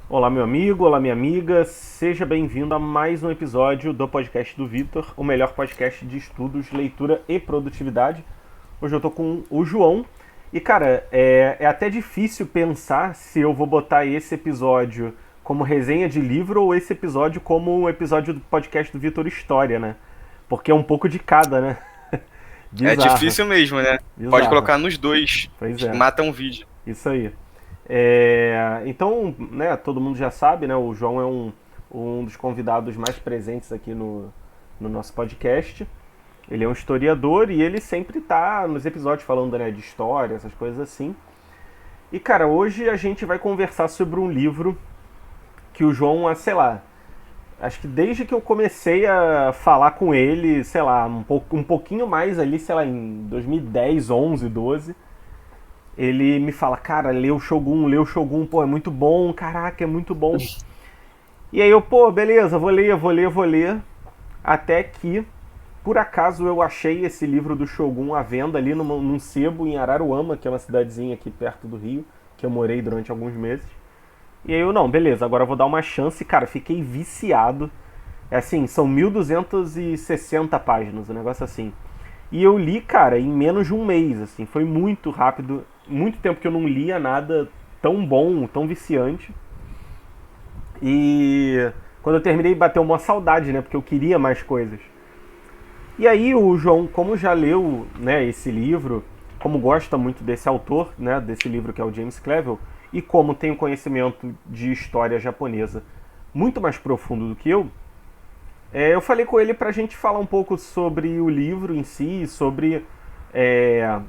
Olá, meu amigo, olá, minha amiga, seja bem-vindo a mais um episódio do podcast do Vitor, o melhor podcast de estudos, leitura e produtividade. Hoje eu tô com o João e, cara, é até difícil pensar se eu vou botar esse episódio como resenha de livro ou esse episódio como um episódio do podcast do Vitor História, né? Porque é um pouco de cada, né? É Bizarro, difícil mesmo, né? Pode bizarro. colocar nos dois. Pois é. Mata um vídeo. Isso aí. Então, né, todo mundo já sabe, né? O João é um dos convidados mais presentes aqui no nosso podcast. Ele é um historiador e ele sempre tá nos episódios falando, né, de história, essas coisas assim. E, cara, hoje a gente vai conversar sobre um livro que o João, sei lá, acho que desde que eu comecei a falar com ele, sei lá, um pouquinho mais ali, sei lá, em 2010, 11, 12, ele me fala, cara, lê o Shogun, pô, é muito bom, caraca, é muito bom. E aí eu, pô, beleza, vou ler. Até que, por acaso, eu achei esse livro do Shogun à venda ali num sebo em Araruama, que é uma cidadezinha aqui perto do Rio, que eu morei durante alguns meses. E aí eu, não, beleza, agora eu vou dar uma chance. Cara, fiquei viciado. É assim, são 1260 páginas, um negócio assim. E eu li, cara, em menos de um mês, assim, foi muito rápido. Muito tempo que eu não lia nada tão bom, tão viciante. E quando eu terminei, bateu uma saudade, né? Porque eu queria mais coisas. E aí o João, como já leu, né, esse livro, como gosta muito desse autor, né, desse livro que é o James Clavell, e como tem um conhecimento de história japonesa muito mais profundo do que eu falei com ele pra gente falar um pouco sobre o livro em si, sobre é,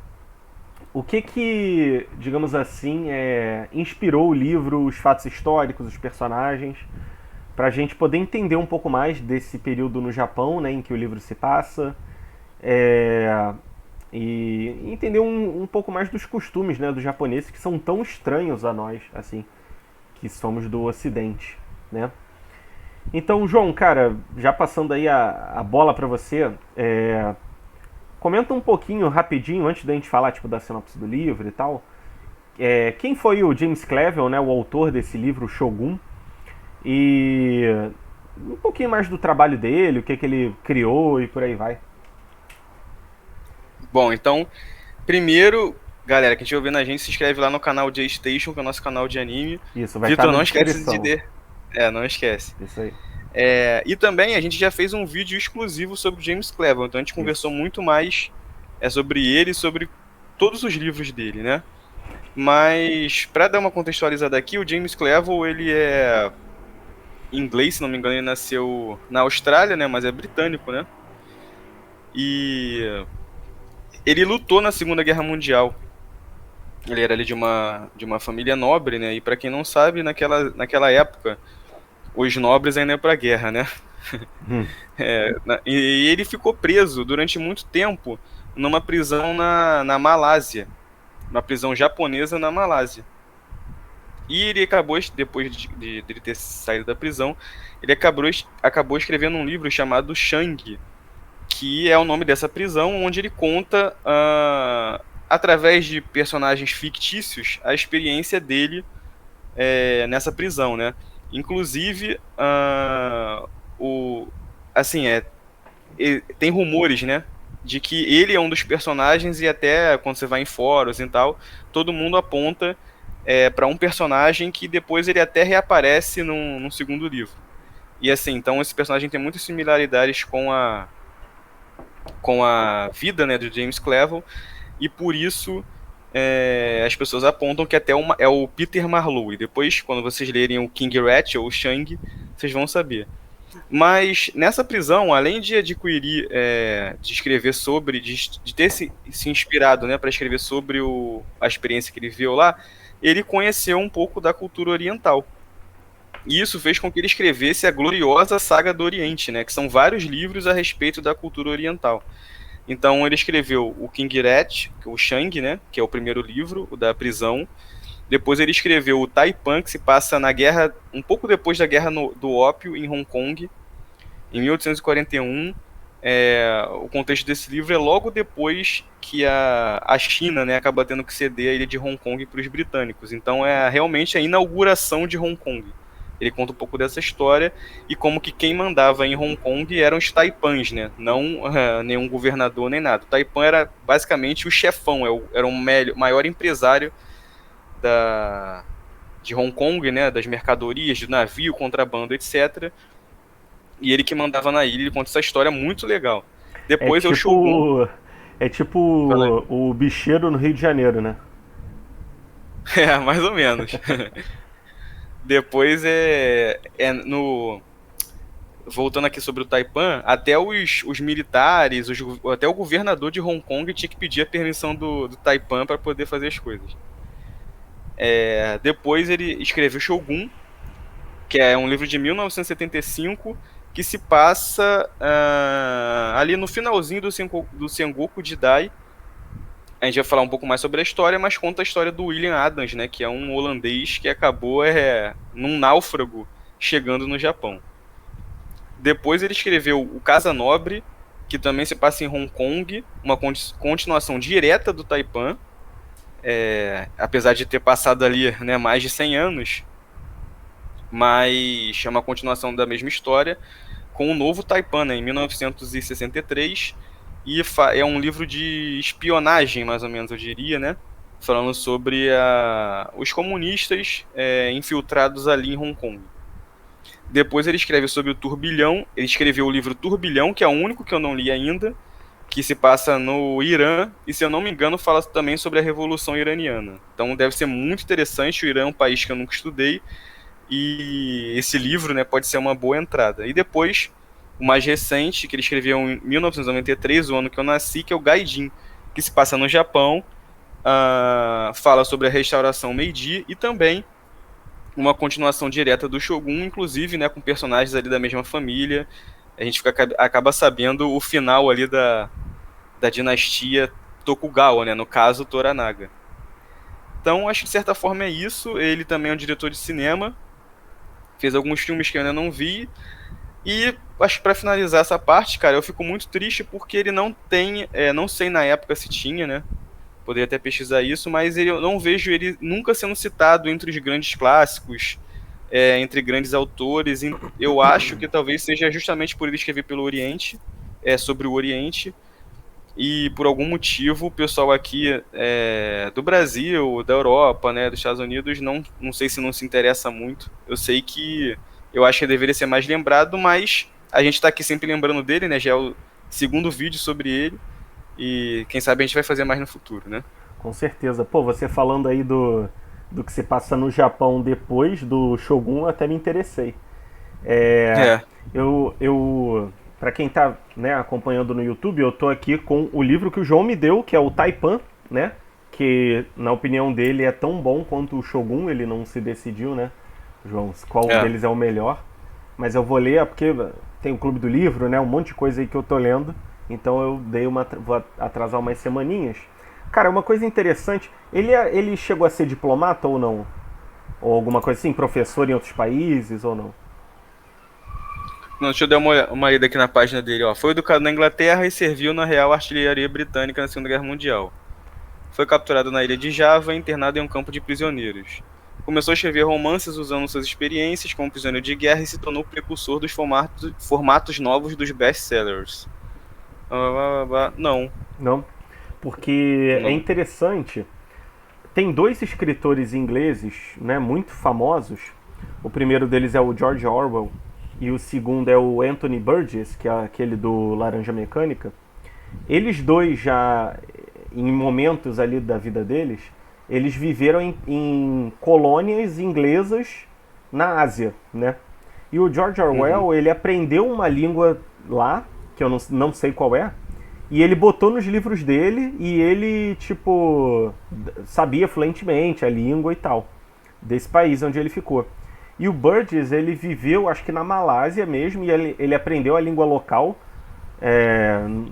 o que, digamos assim, inspirou o livro, os fatos históricos, os personagens, para a gente poder entender um pouco mais desse período no Japão, né, em que o livro se passa, é, e entender um pouco mais dos costumes, né, dos japoneses que são tão estranhos a nós, assim, que somos do Ocidente, né? Então, João, cara, já passando aí a bola para você, comenta um pouquinho rapidinho antes da gente falar tipo da sinopse do livro e tal. Quem foi o James Clavell, né, o autor desse livro, Shogun, e um pouquinho mais do trabalho dele, o que ele criou e por aí vai. Bom, então, primeiro, galera, quem estiver ouvindo a gente, se inscreve lá no canal J-Station, que é o nosso canal de anime. Isso, vai estar Vitor, na não esquece de descrição. ter. Não esquece. Isso aí. E também a gente já fez um vídeo exclusivo sobre o James Cleveland, então a gente conversou Isso. muito mais sobre ele e sobre todos os livros dele, né? Mas, para dar uma contextualizada aqui, o James Cleveland, ele é inglês, se não me engano, ele nasceu na Austrália, né? Mas é britânico, né? E ele lutou na Segunda Guerra Mundial. Ele era ali de uma família nobre, né? E para quem não sabe, naquela época, os nobres ainda iam pra guerra, né? Hum. E ele ficou preso durante muito tempo numa prisão na Malásia. Uma prisão japonesa na Malásia. E ele acabou, depois de ele ter saído da prisão, ele acabou escrevendo um livro chamado Shang, que é o nome dessa prisão, onde ele conta, através de personagens fictícios, a experiência dele nessa prisão, né? Inclusive, o, assim, tem rumores, né? De que ele é um dos personagens e até quando você vai em fóruns e tal, todo mundo aponta para um personagem que depois ele até reaparece num segundo livro. E assim, então esse personagem tem muitas similaridades com a vida, né, do James Cleveland, e por isso as pessoas apontam que até é o Peter Marlowe. E depois, quando vocês lerem o King Rat ou o Shang, vocês vão saber. Mas nessa prisão, além de adquirir, de escrever sobre, de ter se inspirado, né, para escrever sobre a experiência que ele viu lá, ele conheceu um pouco da cultura oriental. E isso fez com que ele escrevesse a gloriosa Saga do Oriente, né, que são vários livros a respeito da cultura oriental. Então ele escreveu o King Rat, o Shang, né, que é o primeiro livro, o da prisão. Depois ele escreveu o Taipan, que se passa na guerra, um pouco depois da guerra do ópio em Hong Kong, em 1841. O contexto desse livro é logo depois que a China, né, acaba tendo que ceder a ilha de Hong Kong para os britânicos. Então é realmente a inauguração de Hong Kong. Ele conta um pouco dessa história e como que quem mandava em Hong Kong eram os taipans, né? Não nenhum governador nem nada. O taipan era basicamente o chefão, era o maior empresário de Hong Kong, né? Das mercadorias, do navio, contrabando, etc. E ele que mandava na ilha. Ele conta essa história muito legal. É Depois é o Shogun. tipo. É tipo o bicheiro no Rio de Janeiro, né? É, mais ou menos. Depois no. Voltando aqui sobre o Taipan, até os militares, até o governador de Hong Kong tinha que pedir a permissão do Taipan para poder fazer as coisas. Depois ele escreveu Shogun, que é um livro de 1975 que se passa ali no finalzinho do Sengoku Jidai. A gente vai falar um pouco mais sobre a história, mas conta a história do William Adams, né, que é um holandês que acabou num náufrago chegando no Japão. Depois ele escreveu o Casa Nobre, que também se passa em Hong Kong, uma continuação direta do Taipan, apesar de ter passado ali, né, mais de 100 anos, mas é uma continuação da mesma história, com o novo Taipan, né, em 1963, e é um livro de espionagem, mais ou menos, eu diria, né, falando sobre os comunistas infiltrados ali em Hong Kong. Depois ele escreve sobre o Turbilhão, ele escreveu o livro Turbilhão, que é o único que eu não li ainda, que se passa no Irã, e se eu não me engano fala também sobre a Revolução Iraniana. Então deve ser muito interessante, o Irã é um país que eu nunca estudei, e esse livro, né, pode ser uma boa entrada. E depois, o mais recente, que ele escreveu em 1993, o ano que eu nasci, que é o Gaijin, que se passa no Japão, fala sobre a restauração Meiji, e também uma continuação direta do Shogun, inclusive, né, com personagens ali da mesma família. A gente acaba sabendo o final ali da dinastia Tokugawa, né, no caso Toranaga. Então, acho que de certa forma é isso. Ele também é um diretor de cinema, fez alguns filmes que eu ainda não vi. E acho que para finalizar essa parte, cara, eu fico muito triste porque ele não tem, não sei na época se tinha, né? Poderia até pesquisar isso, mas eu não vejo ele nunca sendo citado entre os grandes clássicos, entre grandes autores. Eu acho que talvez seja justamente por ele escrever pelo Oriente, sobre o Oriente, e por algum motivo o pessoal aqui do Brasil, da Europa, né, dos Estados Unidos, não sei se não se interessa muito. Eu sei que eu acho que ele deveria ser mais lembrado, mas a gente está aqui sempre lembrando dele, né, já é o segundo vídeo sobre ele, e quem sabe a gente vai fazer mais no futuro, né? Com certeza. Pô, você falando aí do que se passa no Japão depois do Shogun, eu até me interessei. É. Para quem tá, né, acompanhando no YouTube, eu tô aqui com o livro que o João me deu, que é o Taipan, né? Que, na opinião dele, é tão bom quanto o Shogun. Ele não se decidiu, né, João, qual deles é o melhor. Mas eu vou ler, porque tem o Clube do Livro, né? Um monte de coisa aí que eu tô lendo. Então eu vou atrasar umas semaninhas. Cara, uma coisa interessante, ele chegou a ser diplomata ou não? Ou alguma coisa assim, professor em outros países ou não? Não, deixa eu dar uma lida aqui na página dele. Ó. Foi educado na Inglaterra e serviu na Real Artilharia Britânica na Segunda Guerra Mundial. Foi capturado na ilha de Java e internado em um campo de prisioneiros. Começou a escrever romances usando suas experiências como prisioneiro de guerra e se tornou precursor dos formatos novos dos best-sellers. Não. Não? Porque Não. é interessante. Tem dois escritores ingleses, né, muito famosos. O primeiro deles é o George Orwell e o segundo é o Anthony Burgess, que é aquele do Laranja Mecânica. Eles dois já, em momentos ali da vida deles, eles viveram em colônias inglesas na Ásia, né? E o George Orwell, ele aprendeu uma língua lá, que eu não sei qual é, e ele botou nos livros dele e ele, tipo, sabia fluentemente a língua e tal, desse país onde ele ficou. E o Burgess, ele viveu, acho que na Malásia mesmo, e ele aprendeu a língua local,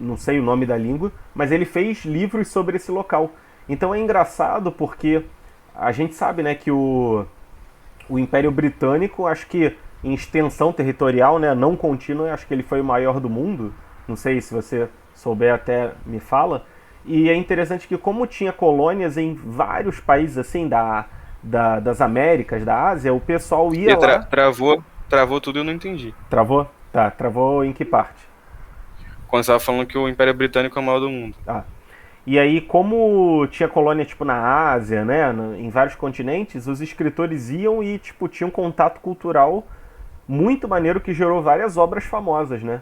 não sei o nome da língua, mas ele fez livros sobre esse local. Então é engraçado porque a gente sabe, né, que o Império Britânico, acho que em extensão territorial, né, não contínua, acho que ele foi o maior do mundo. Não sei se você souber, até me fala. E é interessante que como tinha colônias em vários países, assim, da das Américas, da Ásia, o pessoal ia E lá... travou tudo, eu não entendi. Travou? Tá, travou em que parte? Quando você tava falando que o Império Britânico é o maior do mundo. Ah. E aí, como tinha colônia, tipo, na Ásia, né, em vários continentes, os escritores iam e, tipo, tinham um contato cultural muito maneiro que gerou várias obras famosas, né?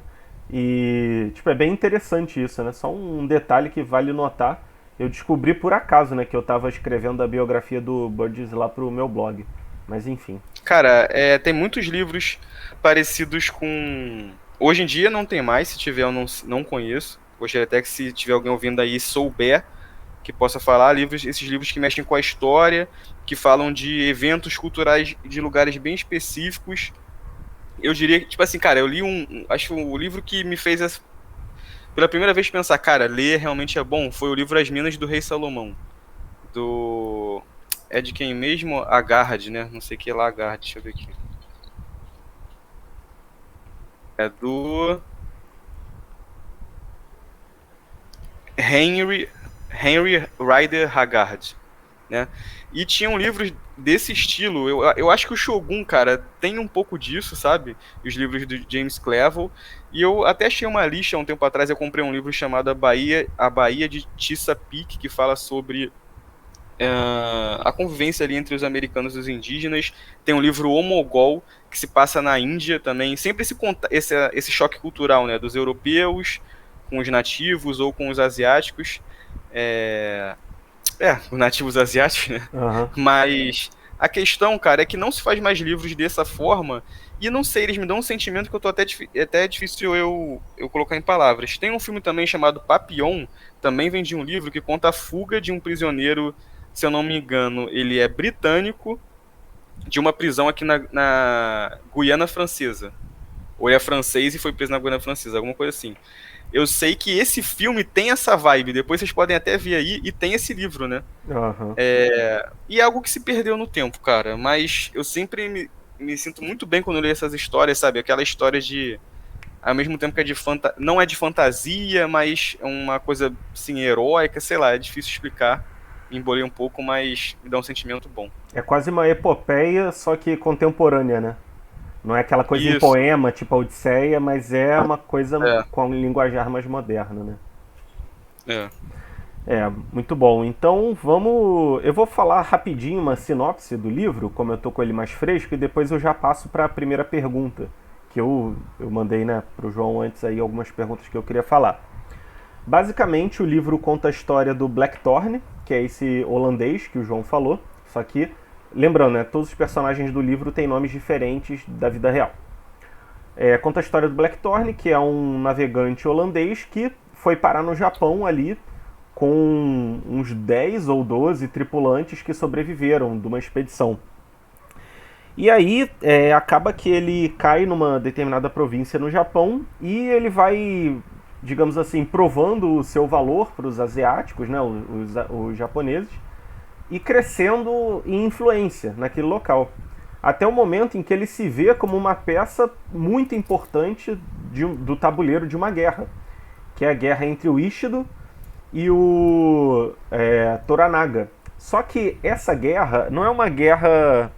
E, tipo, é bem interessante isso, né? Só um detalhe que vale notar. Eu descobri por acaso, né, que eu tava escrevendo a biografia do Burgess lá pro meu blog. Mas, enfim. Cara, tem muitos livros parecidos com. Hoje em dia não tem mais, se tiver eu não conheço. Gostaria até que se tiver alguém ouvindo aí souber que possa falar esses livros que mexem com a história, que falam de eventos culturais de lugares bem específicos. Eu diria que, tipo assim, cara, eu li acho que o livro que me fez pela primeira vez pensar, cara, ler realmente é bom, foi o livro As Minas do Rei Salomão. Do. É de quem mesmo? Agard, né? Não sei o que é lá, Agard, deixa eu ver aqui. É do Henry Rider Haggard, né? E tinham livros desse estilo. Eu acho que o Shogun, cara, tem um pouco disso, sabe? Os livros do James Cleveland. E eu até achei uma lista um tempo atrás. Eu comprei um livro chamado A Baía de Chesapeake, que fala sobre a convivência ali entre os americanos e os indígenas. Tem um livro Omogol, que se passa na Índia também. Sempre esse choque cultural, né? Dos europeus com os nativos ou com os asiáticos. Os nativos asiáticos, né? Aham. Mas a questão, cara, é que não se faz mais livros dessa forma. E não sei, eles me dão um sentimento que eu tô até difícil eu colocar em palavras. Tem um filme também chamado Papillon, também vem de um livro que conta a fuga de um prisioneiro, se eu não me engano, ele é britânico, de uma prisão aqui na Guiana Francesa. Ou ele é francês e foi preso na Guiana Francesa, alguma coisa assim. Eu sei que esse filme tem essa vibe, depois vocês podem até ver aí, e tem esse livro, né? Aham. E é algo que se perdeu no tempo, cara. Mas eu sempre me sinto muito bem quando eu leio essas histórias, sabe? Aquela história de. Ao mesmo tempo que não é de fantasia, mas é uma coisa, assim, heróica, sei lá, é difícil explicar. Me embolei um pouco, mas me dá um sentimento bom. É quase uma epopeia, só que contemporânea, né? Não é aquela coisa em Isso, poema, tipo a Odisseia, mas é uma coisa é, com um linguajar mais moderno, né? é. É, muito bom. Então vamos. Eu vou falar rapidinho uma sinopse do livro, como eu tô com ele mais fresco, e depois eu já passo para a primeira pergunta, que eu mandei, né, pro João antes aí algumas perguntas que eu queria falar. Basicamente, o livro conta a história do Blackthorne, que é esse holandês que o João falou, só que, lembrando, né, todos os personagens do livro têm nomes diferentes da vida real. Conta a história do Blackthorne, que é um navegante holandês que foi parar no Japão ali com uns 10 ou 12 tripulantes que sobreviveram de uma expedição. E aí acaba que ele cai numa determinada província no Japão e ele vai, digamos assim, provando o seu valor para os asiáticos, né, os japoneses, e crescendo em influência naquele local. Até o momento em que ele se vê como uma peça muito importante do tabuleiro de uma guerra, que é a guerra entre o Ishido e o Toranaga. Só que essa guerra não é uma guerra...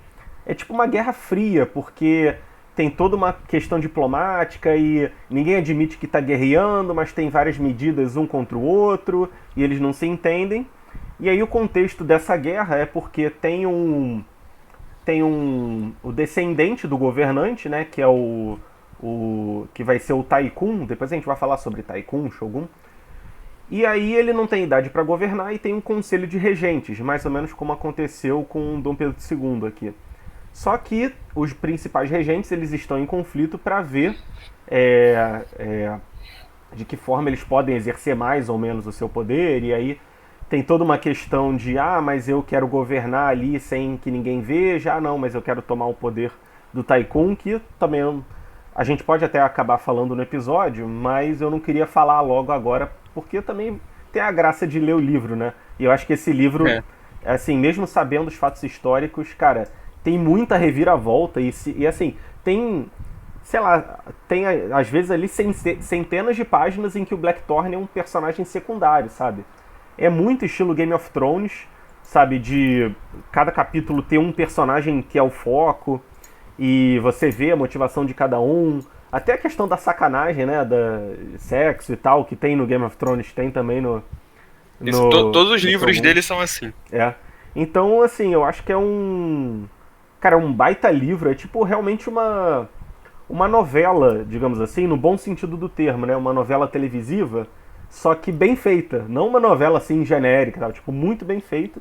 É tipo uma guerra fria, porque tem toda uma questão diplomática e ninguém admite que está guerreando, mas tem várias medidas um contra o outro e eles não se entendem. E aí o contexto dessa guerra é porque o descendente do governante, né, que é o que vai ser o Taikun. Depois a gente vai falar sobre Taikun, Shogun. E aí ele não tem idade para governar e tem um conselho de regentes, mais ou menos como aconteceu com Dom Pedro II aqui. Só que os principais regentes eles estão em conflito para ver de que forma eles podem exercer mais ou menos o seu poder. E aí tem toda uma questão de mas eu quero governar ali sem que ninguém veja, não, mas eu quero tomar o poder do Taikun, que também a gente pode até acabar falando no episódio, mas eu não queria falar logo agora, porque também tem a graça de ler o livro, né? E eu acho que esse livro, assim, mesmo sabendo os fatos históricos, cara, tem muita reviravolta e assim, tem, sei lá, tem às vezes ali centenas de páginas em que o Blackthorne é um personagem secundário, sabe? É muito estilo Game of Thrones, sabe, de cada capítulo ter um personagem que é o foco e você vê a motivação de cada um. Até a questão da sacanagem, né, da sexo e tal, que tem no Game of Thrones, tem também Todos os no livros Shogun. dele são assim. É. Então, assim, eu acho que é um. Cara, um baita livro. É tipo realmente uma novela, digamos assim, no bom sentido do termo, né? Uma novela televisiva, só que bem feita. Não uma novela assim genérica, tá? Tipo, muito bem feita.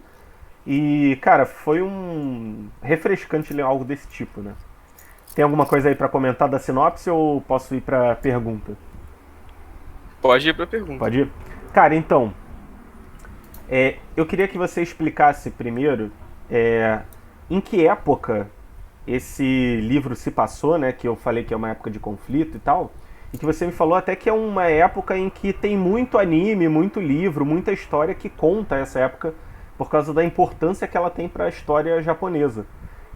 E, cara, foi um refrescante ler algo desse tipo, né? Tem alguma coisa aí pra comentar da sinopse ou posso ir pra pergunta? Pode ir pra pergunta. Pode ir? Cara, então, eu queria que você explicasse primeiro é, em que época esse livro se passou, né? Que eu falei que é uma época de conflito e tal. E que você me falou até que é uma época em que tem muito anime, muito livro, muita história que conta essa época por causa da importância que ela tem para a história japonesa.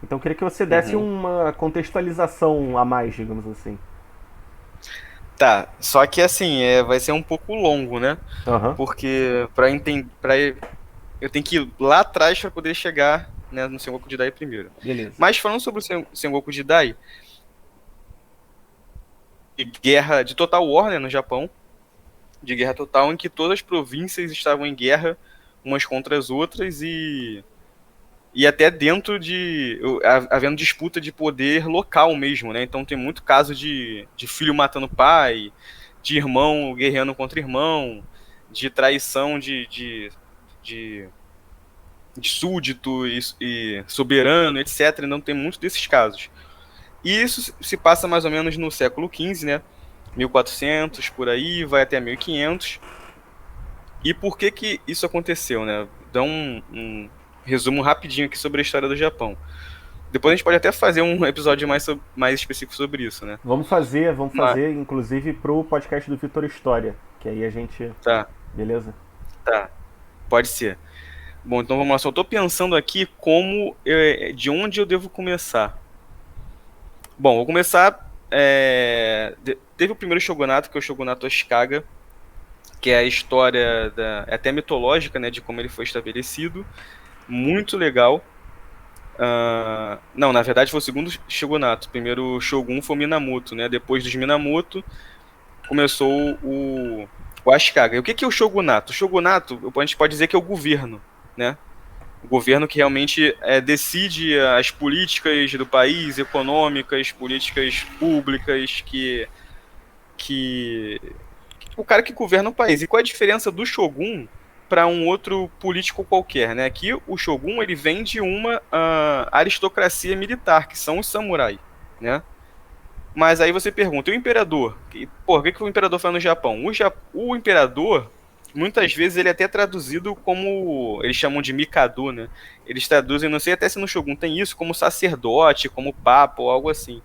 Então eu queria que você desse Uhum. uma contextualização a mais, digamos assim. Tá, só que assim, vai ser um pouco longo, né? Aham, Porque pra entender, eu tenho que ir lá atrás para poder chegar, né, no Sengoku Jidai primeiro. beleza. Mas falando sobre o Sengoku Jidai, de guerra de Total War, né, no Japão, de guerra total em que todas as províncias estavam em guerra umas contra as outras e até dentro de havendo disputa de poder local mesmo, né? Então tem muito caso de filho matando pai, de irmão guerreando contra irmão, de traição de, de súdito e soberano, etc. Não tem muito desses casos. E isso se passa mais ou menos no século XV, né? 1400 por aí, vai até 1500. E por que que isso aconteceu, né? Dá um resumo rapidinho aqui sobre a história do Japão. Depois a gente pode até fazer um episódio mais específico sobre isso, né? Vamos Mas, fazer, inclusive, pro podcast do Vitor História, que aí a gente. tá, Beleza? tá, pode ser. Bom, então vamos lá. Só tô pensando aqui de onde eu devo começar. Bom, vou começar. Teve o primeiro shogunato, que é o Shogunato Ashikaga, que é a história é até mitológica, né, de como ele foi estabelecido. Muito legal. Não, na verdade foi o segundo shogunato. O primeiro shogun foi o Minamoto, né? Depois dos Minamoto começou o Ashikaga. E o que é o shogunato? O shogunato, a gente pode dizer que é o governo, né? O governo que realmente decide as políticas do país, econômicas, políticas públicas, que o cara que governa o país. E qual é a diferença do Shogun para um outro político qualquer, né? Aqui o Shogun ele vem de uma aristocracia militar, que são os samurai, né? Mas aí você pergunta, e o imperador? O que o imperador faz no Japão? O imperador, muitas vezes, ele é até traduzido como. Eles chamam de Mikado, né? Eles traduzem, não sei até se no Shogun tem isso, como sacerdote, como papa ou algo assim.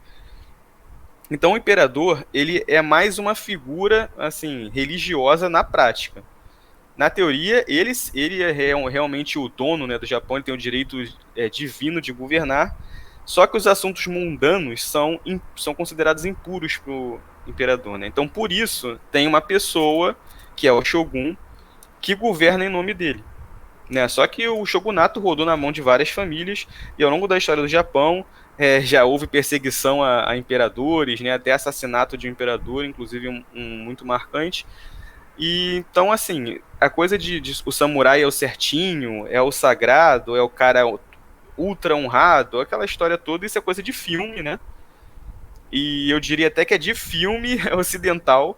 Então o imperador, ele é mais uma figura, assim, religiosa na prática. Na teoria, ele é realmente o dono, né, do Japão, ele tem o direito divino de governar, só que os assuntos mundanos são considerados impuros para o imperador. Né? Então, por isso, tem uma pessoa, que é o Shogun, que governa em nome dele. Né? Só que o shogunato rodou na mão de várias famílias, e ao longo da história do Japão, já houve perseguição a imperadores, né? Até assassinato de um imperador, inclusive um muito marcante. E então, assim, a coisa de o samurai é o certinho, é o sagrado, é o cara ultra honrado, aquela história toda, isso é coisa de filme, né? E eu diria até que é de filme ocidental,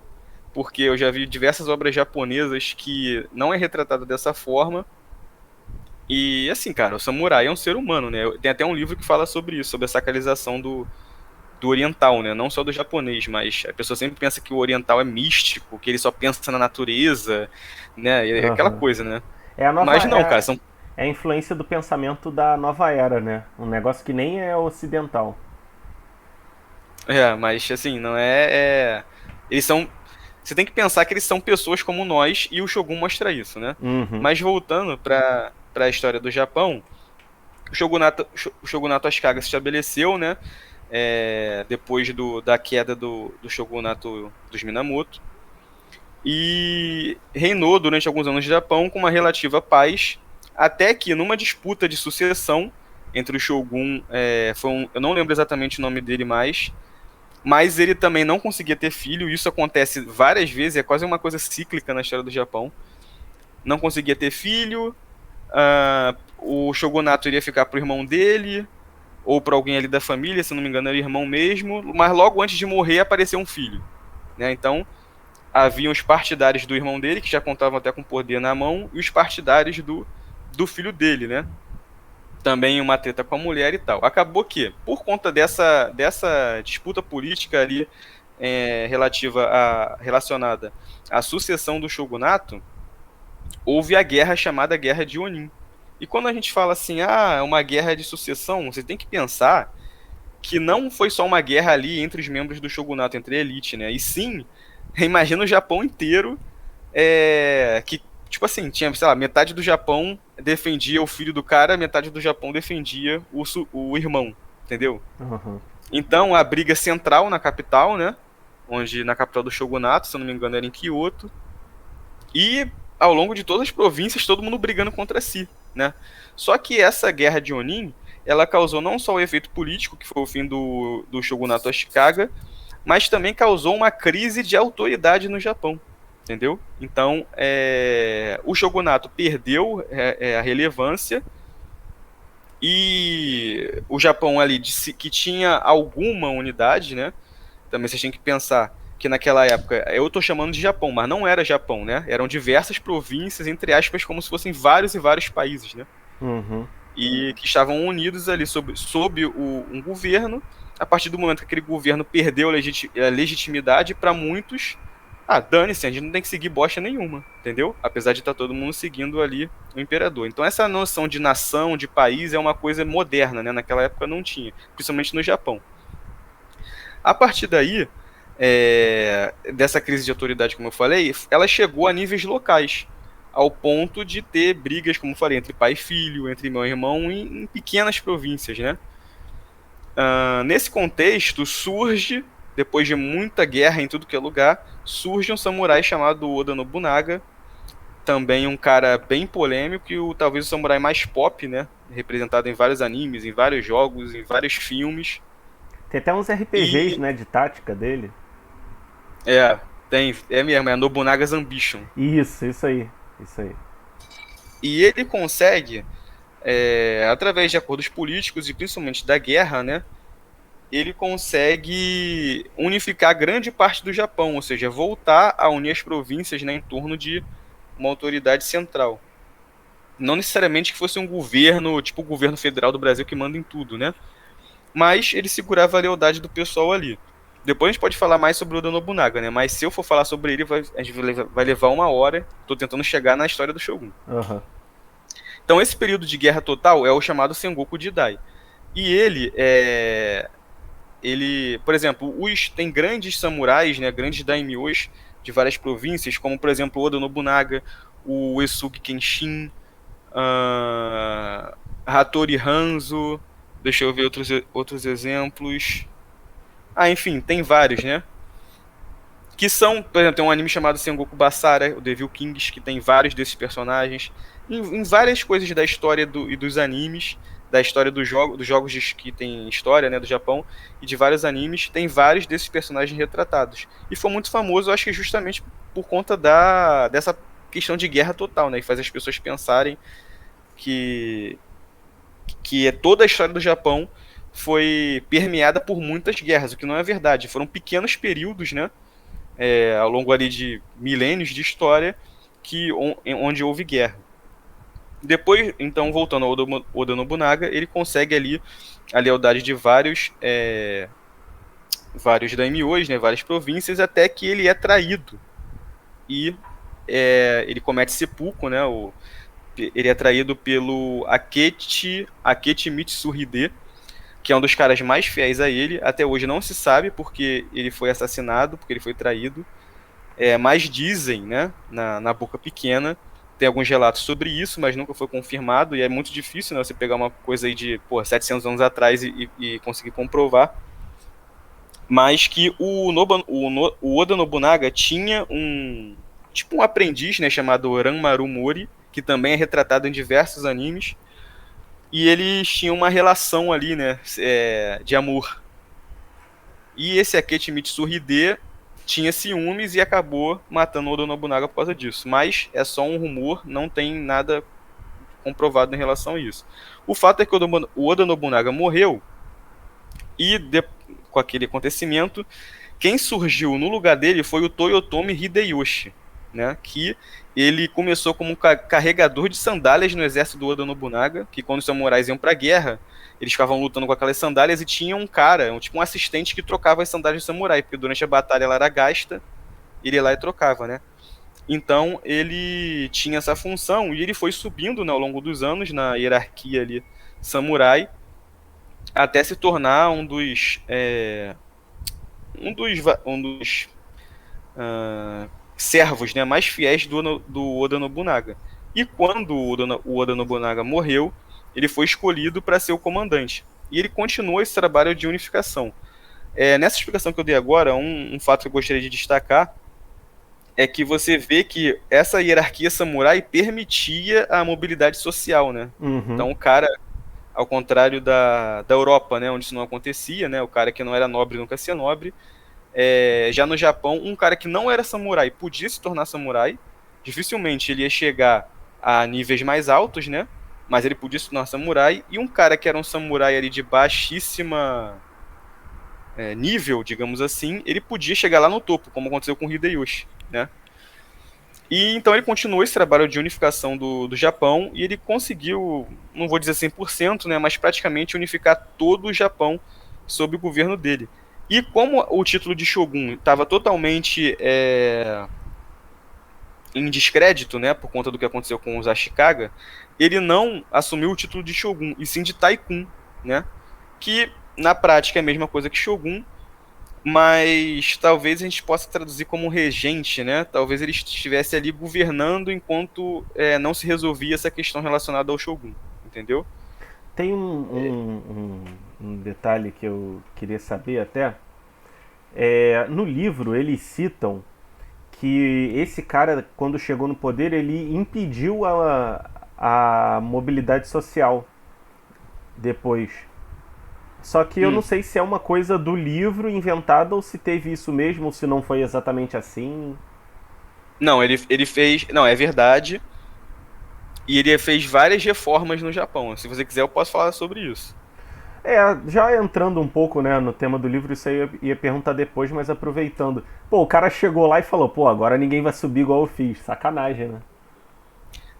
porque eu já vi diversas obras japonesas que não é retratada dessa forma. E assim, cara, o samurai é um ser humano, né? Tem até um livro que fala sobre isso, sobre a sacralização do oriental, né? Não só do japonês, mas a pessoa sempre pensa que o oriental é místico, que ele só pensa na natureza, né? É aquela Aham. coisa, né? É a nova. Mas não, cara, são. É a influência do pensamento da nova era, né? Um negócio que nem é ocidental. Mas assim, não eles são. Você tem que pensar que eles são pessoas como nós e o Shogun mostra isso, né? Uhum. Mas voltando para a história do Japão, o Shogunato Ashikaga se estabeleceu, né? Depois da queda do Shogunato dos Minamoto. E reinou durante alguns anos no Japão com uma relativa paz, Até que numa disputa de sucessão entre o Shogun, eu não lembro exatamente o nome dele mais, mas ele também não conseguia ter filho, isso acontece várias vezes, é quase uma coisa cíclica na história do Japão. Não conseguia ter filho, o shogunato iria ficar pro irmão dele, ou para alguém ali da família, se não me engano era o irmão mesmo, mas logo antes de morrer apareceu um filho, né? Então, haviam os partidários do irmão dele, que já contavam até com poder na mão, e os partidários do filho dele, né? Também uma treta com a mulher e tal. Acabou que, por conta dessa disputa política ali relacionada à sucessão do shogunato, houve a guerra chamada Guerra de Onin. E quando a gente fala assim, é uma guerra de sucessão, você tem que pensar que não foi só uma guerra ali entre os membros do shogunato, entre a elite, né? E sim, imagina o Japão inteiro, que, tipo assim, tinha, sei lá, metade do Japão defendia o filho do cara, metade do Japão defendia o irmão, entendeu? Uhum. Então, a briga central na capital, né? Na capital do shogunato, se eu não me engano, era em Kyoto. E ao longo de todas as províncias, todo mundo brigando contra si, né? Só que essa guerra de Onin, ela causou não só o efeito político, que foi o fim do shogunato Ashikaga, mas também causou uma crise de autoridade no Japão, entendeu? Então, o shogunato perdeu a relevância e o Japão ali disse que tinha alguma unidade, né? Também vocês têm que pensar que naquela época, eu estou chamando de Japão, mas não era Japão, né? Eram diversas províncias, entre aspas, como se fossem vários e vários países, né? Uhum. E que estavam unidos ali sob um governo. A partir do momento que aquele governo perdeu a legitimidade, para muitos, dane-se, a gente não tem que seguir bosta nenhuma, entendeu? Apesar de estar todo mundo seguindo ali o imperador. Então essa noção de nação, de país, é uma coisa moderna, né? Naquela época não tinha, principalmente no Japão. A partir daí, dessa crise de autoridade, como eu falei, ela chegou a níveis locais, ao ponto de ter brigas, como eu falei, entre pai e filho, entre meu irmão, em pequenas províncias, né? Nesse contexto, depois de muita guerra em tudo que é lugar, surge um samurai chamado Oda Nobunaga, também um cara bem polêmico e talvez o samurai mais pop, né? Representado em vários animes, em vários jogos, em vários filmes. Tem até uns RPGs, né, de tática dele. É mesmo, é Nobunaga's Ambition. Isso aí. Isso aí. E ele consegue, através de acordos políticos e principalmente da guerra, né? Ele consegue unificar grande parte do Japão, ou seja, voltar a unir as províncias, né, em torno de uma autoridade central. Não necessariamente que fosse um governo, tipo o governo federal do Brasil que manda em tudo, né? Mas ele segurava a lealdade do pessoal ali. Depois a gente pode falar mais sobre o Oda Nobunaga, né? Mas se eu for falar sobre ele, a gente vai levar uma hora. Tô tentando chegar na história do Shogun. Uhum. Então esse período de guerra total é o chamado Sengoku Jidai. E ele, por exemplo, tem grandes samurais, né, grandes daimyos de várias províncias, como por exemplo o Oda Nobunaga, o Uesugi Kenshin, Hattori Hanzo, deixa eu ver outros exemplos. Enfim, tem vários, né? Que são, por exemplo, tem um anime chamado Sengoku Basara, o Devil Kings, que tem vários desses personagens. Em várias coisas da história e dos animes, da história dos jogos que tem história, né, do Japão, e de vários animes, tem vários desses personagens retratados. E foi muito famoso, eu acho que justamente por conta dessa questão de guerra total, né? E faz as pessoas pensarem que toda a história do Japão foi permeada por muitas guerras, o que não é verdade. Foram pequenos períodos, né? Ao longo ali de milênios de história onde houve guerra. Depois, então, voltando ao Oda Nobunaga, ele consegue ali a lealdade de vários daimyos, né, várias províncias, até que ele é traído. E ele comete seppuku, né, ele é traído pelo Akechi Mitsuhide, que é um dos caras mais fiéis a ele. Até hoje não se sabe porque ele foi assassinado, porque ele foi traído. Mas dizem, né, na boca pequena, tem alguns relatos sobre isso, mas nunca foi confirmado, e é muito difícil, né, você pegar uma coisa aí de 700 anos atrás e conseguir comprovar. Mas que o Oda Nobunaga tinha um aprendiz, né, chamado Ranmaru Mori, que também é retratado em diversos animes. E eles tinham uma relação ali, né, de amor. E esse Akechi Mitsuhide tinha ciúmes e acabou matando o Oda Nobunaga por causa disso. Mas é só um rumor, não tem nada comprovado em relação a isso. O fato é que o Oda Nobunaga morreu e com aquele acontecimento, quem surgiu no lugar dele foi o Toyotomi Hideyoshi, né, que ele começou como carregador de sandálias no exército do Oda Nobunaga, que quando os samurais iam pra guerra, eles ficavam lutando com aquelas sandálias e tinha um cara, tipo um assistente que trocava as sandálias do samurai, porque durante a batalha ela era gasta, ele ia lá e trocava, né. Então ele tinha essa função e ele foi subindo, né, ao longo dos anos na hierarquia ali samurai, até se tornar um dos servos, né, mais fiéis do Oda Nobunaga. E quando o Oda Nobunaga morreu, ele foi escolhido para ser o comandante. E ele continuou esse trabalho de unificação. Nessa explicação que eu dei agora, um fato que eu gostaria de destacar é que você vê que essa hierarquia samurai permitia a mobilidade social, né? Uhum. Então o cara, ao contrário da Europa, né, onde isso não acontecia, né, o cara que não era nobre nunca se nobre, já no Japão, um cara que não era samurai podia se tornar samurai, dificilmente ele ia chegar a níveis mais altos, né? Mas ele podia se tornar samurai, e um cara que era um samurai ali de baixíssima nível, digamos assim, ele podia chegar lá no topo, como aconteceu com Hideyoshi, né? E então ele continuou esse trabalho de unificação do Japão, e ele conseguiu, não vou dizer 100%, né, mas praticamente unificar todo o Japão sob o governo dele. E como o título de Shogun estava totalmente em descrédito, né, por conta do que aconteceu com os Ashikaga, ele não assumiu o título de Shogun, e sim de Taikun, né, que na prática é a mesma coisa que Shogun, mas talvez a gente possa traduzir como regente, né? Talvez ele estivesse ali governando enquanto não se resolvia essa questão relacionada ao Shogun, entendeu? Tem um detalhe que eu queria saber até. No livro eles citam que esse cara, quando chegou no poder, ele impediu a mobilidade social depois. Só que eu não sei se é uma coisa do livro inventada ou se teve isso mesmo, ou se não foi exatamente assim. Não, ele fez. Não, é verdade. E ele fez várias reformas no Japão. Se você quiser, eu posso falar sobre isso. Já entrando um pouco, né, no tema do livro, isso aí eu ia perguntar depois, mas aproveitando. Pô, o cara chegou lá e falou, pô, agora ninguém vai subir igual eu fiz. Sacanagem, né?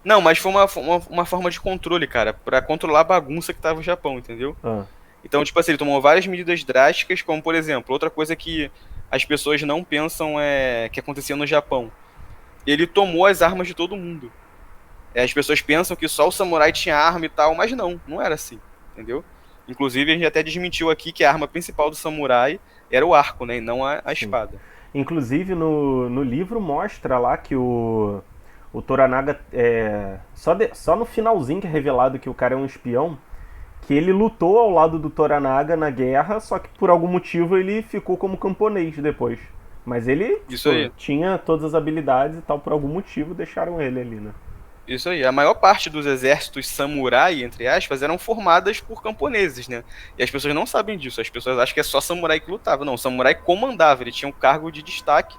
Não, mas foi uma forma de controle, cara, pra controlar a bagunça que tava no Japão, entendeu? Ah, Então, tipo assim, ele tomou várias medidas drásticas, como por exemplo, outra coisa que as pessoas não pensam que acontecia no Japão. Ele tomou as armas de todo mundo. As pessoas pensam que só o samurai tinha arma e tal, mas não era assim, entendeu? Inclusive, a gente até desmentiu aqui que a arma principal do samurai era o arco, né, e não a sim. espada. Inclusive no livro mostra lá que o Toranaga, só no finalzinho que é revelado que o cara é um espião, que ele lutou ao lado do Toranaga na guerra, só que por algum motivo ele ficou como camponês depois. Mas ele, Isso tipo, aí. tinha todas as habilidades e tal, por algum motivo deixaram ele ali, né? Isso aí. A maior parte dos exércitos samurai, entre aspas, eram formadas por camponeses, né? E as pessoas não sabem disso. As pessoas acham que é só samurai que lutava. Não, o samurai comandava. Ele tinha um cargo de destaque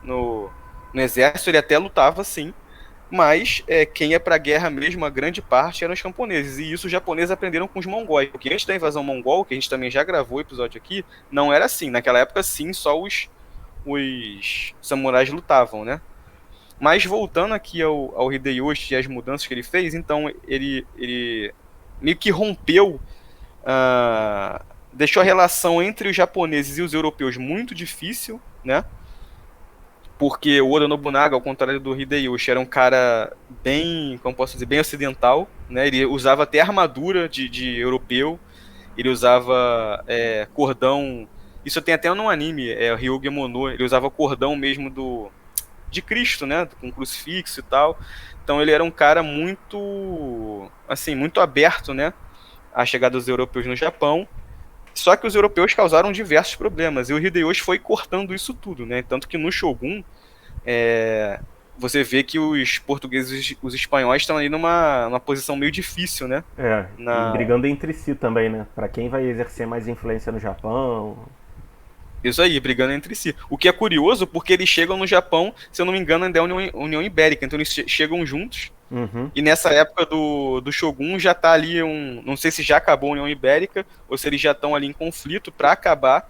no exército. Ele até lutava, sim. Mas quem ia pra guerra mesmo, a grande parte, eram os camponeses. E isso os japoneses aprenderam com os mongóis. Porque antes da invasão mongol, que a gente também já gravou o episódio aqui, não era assim. Naquela época, sim, só os samurais lutavam, né? Mas voltando aqui ao Hideyoshi e as mudanças que ele fez, então ele meio que rompeu, deixou a relação entre os japoneses e os europeus muito difícil, né? Porque o Oda Nobunaga, ao contrário do Hideyoshi, era um cara bem, como posso dizer, bem ocidental, né? Ele usava até armadura de europeu, ele usava cordão. Isso tem até no anime, o Ryuga Mono, ele usava cordão mesmo de Cristo, né, com crucifixo e tal. Então ele era um cara muito, assim, muito aberto, né, à chegada dos europeus no Japão. Só que os europeus causaram diversos problemas e o Hideyoshi foi cortando isso tudo, né? Tanto que no Shogun você vê que os portugueses, os espanhóis estão ali numa posição meio difícil, né? E Na, brigando entre si também, né? Pra quem vai exercer mais influência no Japão. Isso aí, brigando entre si. O que é curioso, porque eles chegam no Japão, se eu não me engano, ainda é a União Ibérica, então eles chegam juntos. Uhum. E nessa época do Shogun já tá ali um. Não sei se já acabou a União Ibérica, ou se eles já estão ali em conflito para acabar,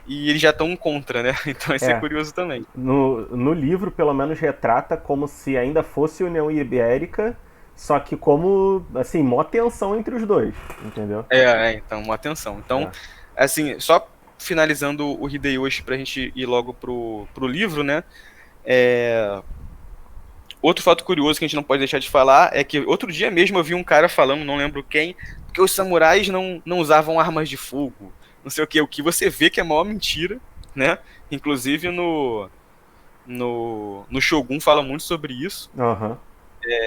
e eles já estão contra, né? Então isso é É, curioso também. no livro, pelo menos, retrata como se ainda fosse União Ibérica, só que como, assim, mó tensão entre os dois, entendeu? Então, uma atenção. Então, É. assim, só finalizando o Hideyoshi pra gente ir logo pro livro, né? É, outro fato curioso que a gente não pode deixar de falar é que outro dia mesmo eu vi um cara falando, não lembro quem, que os samurais não usavam armas de fogo, não sei o que você vê que é a maior mentira, né? Inclusive no Shogun fala muito sobre isso. Aham.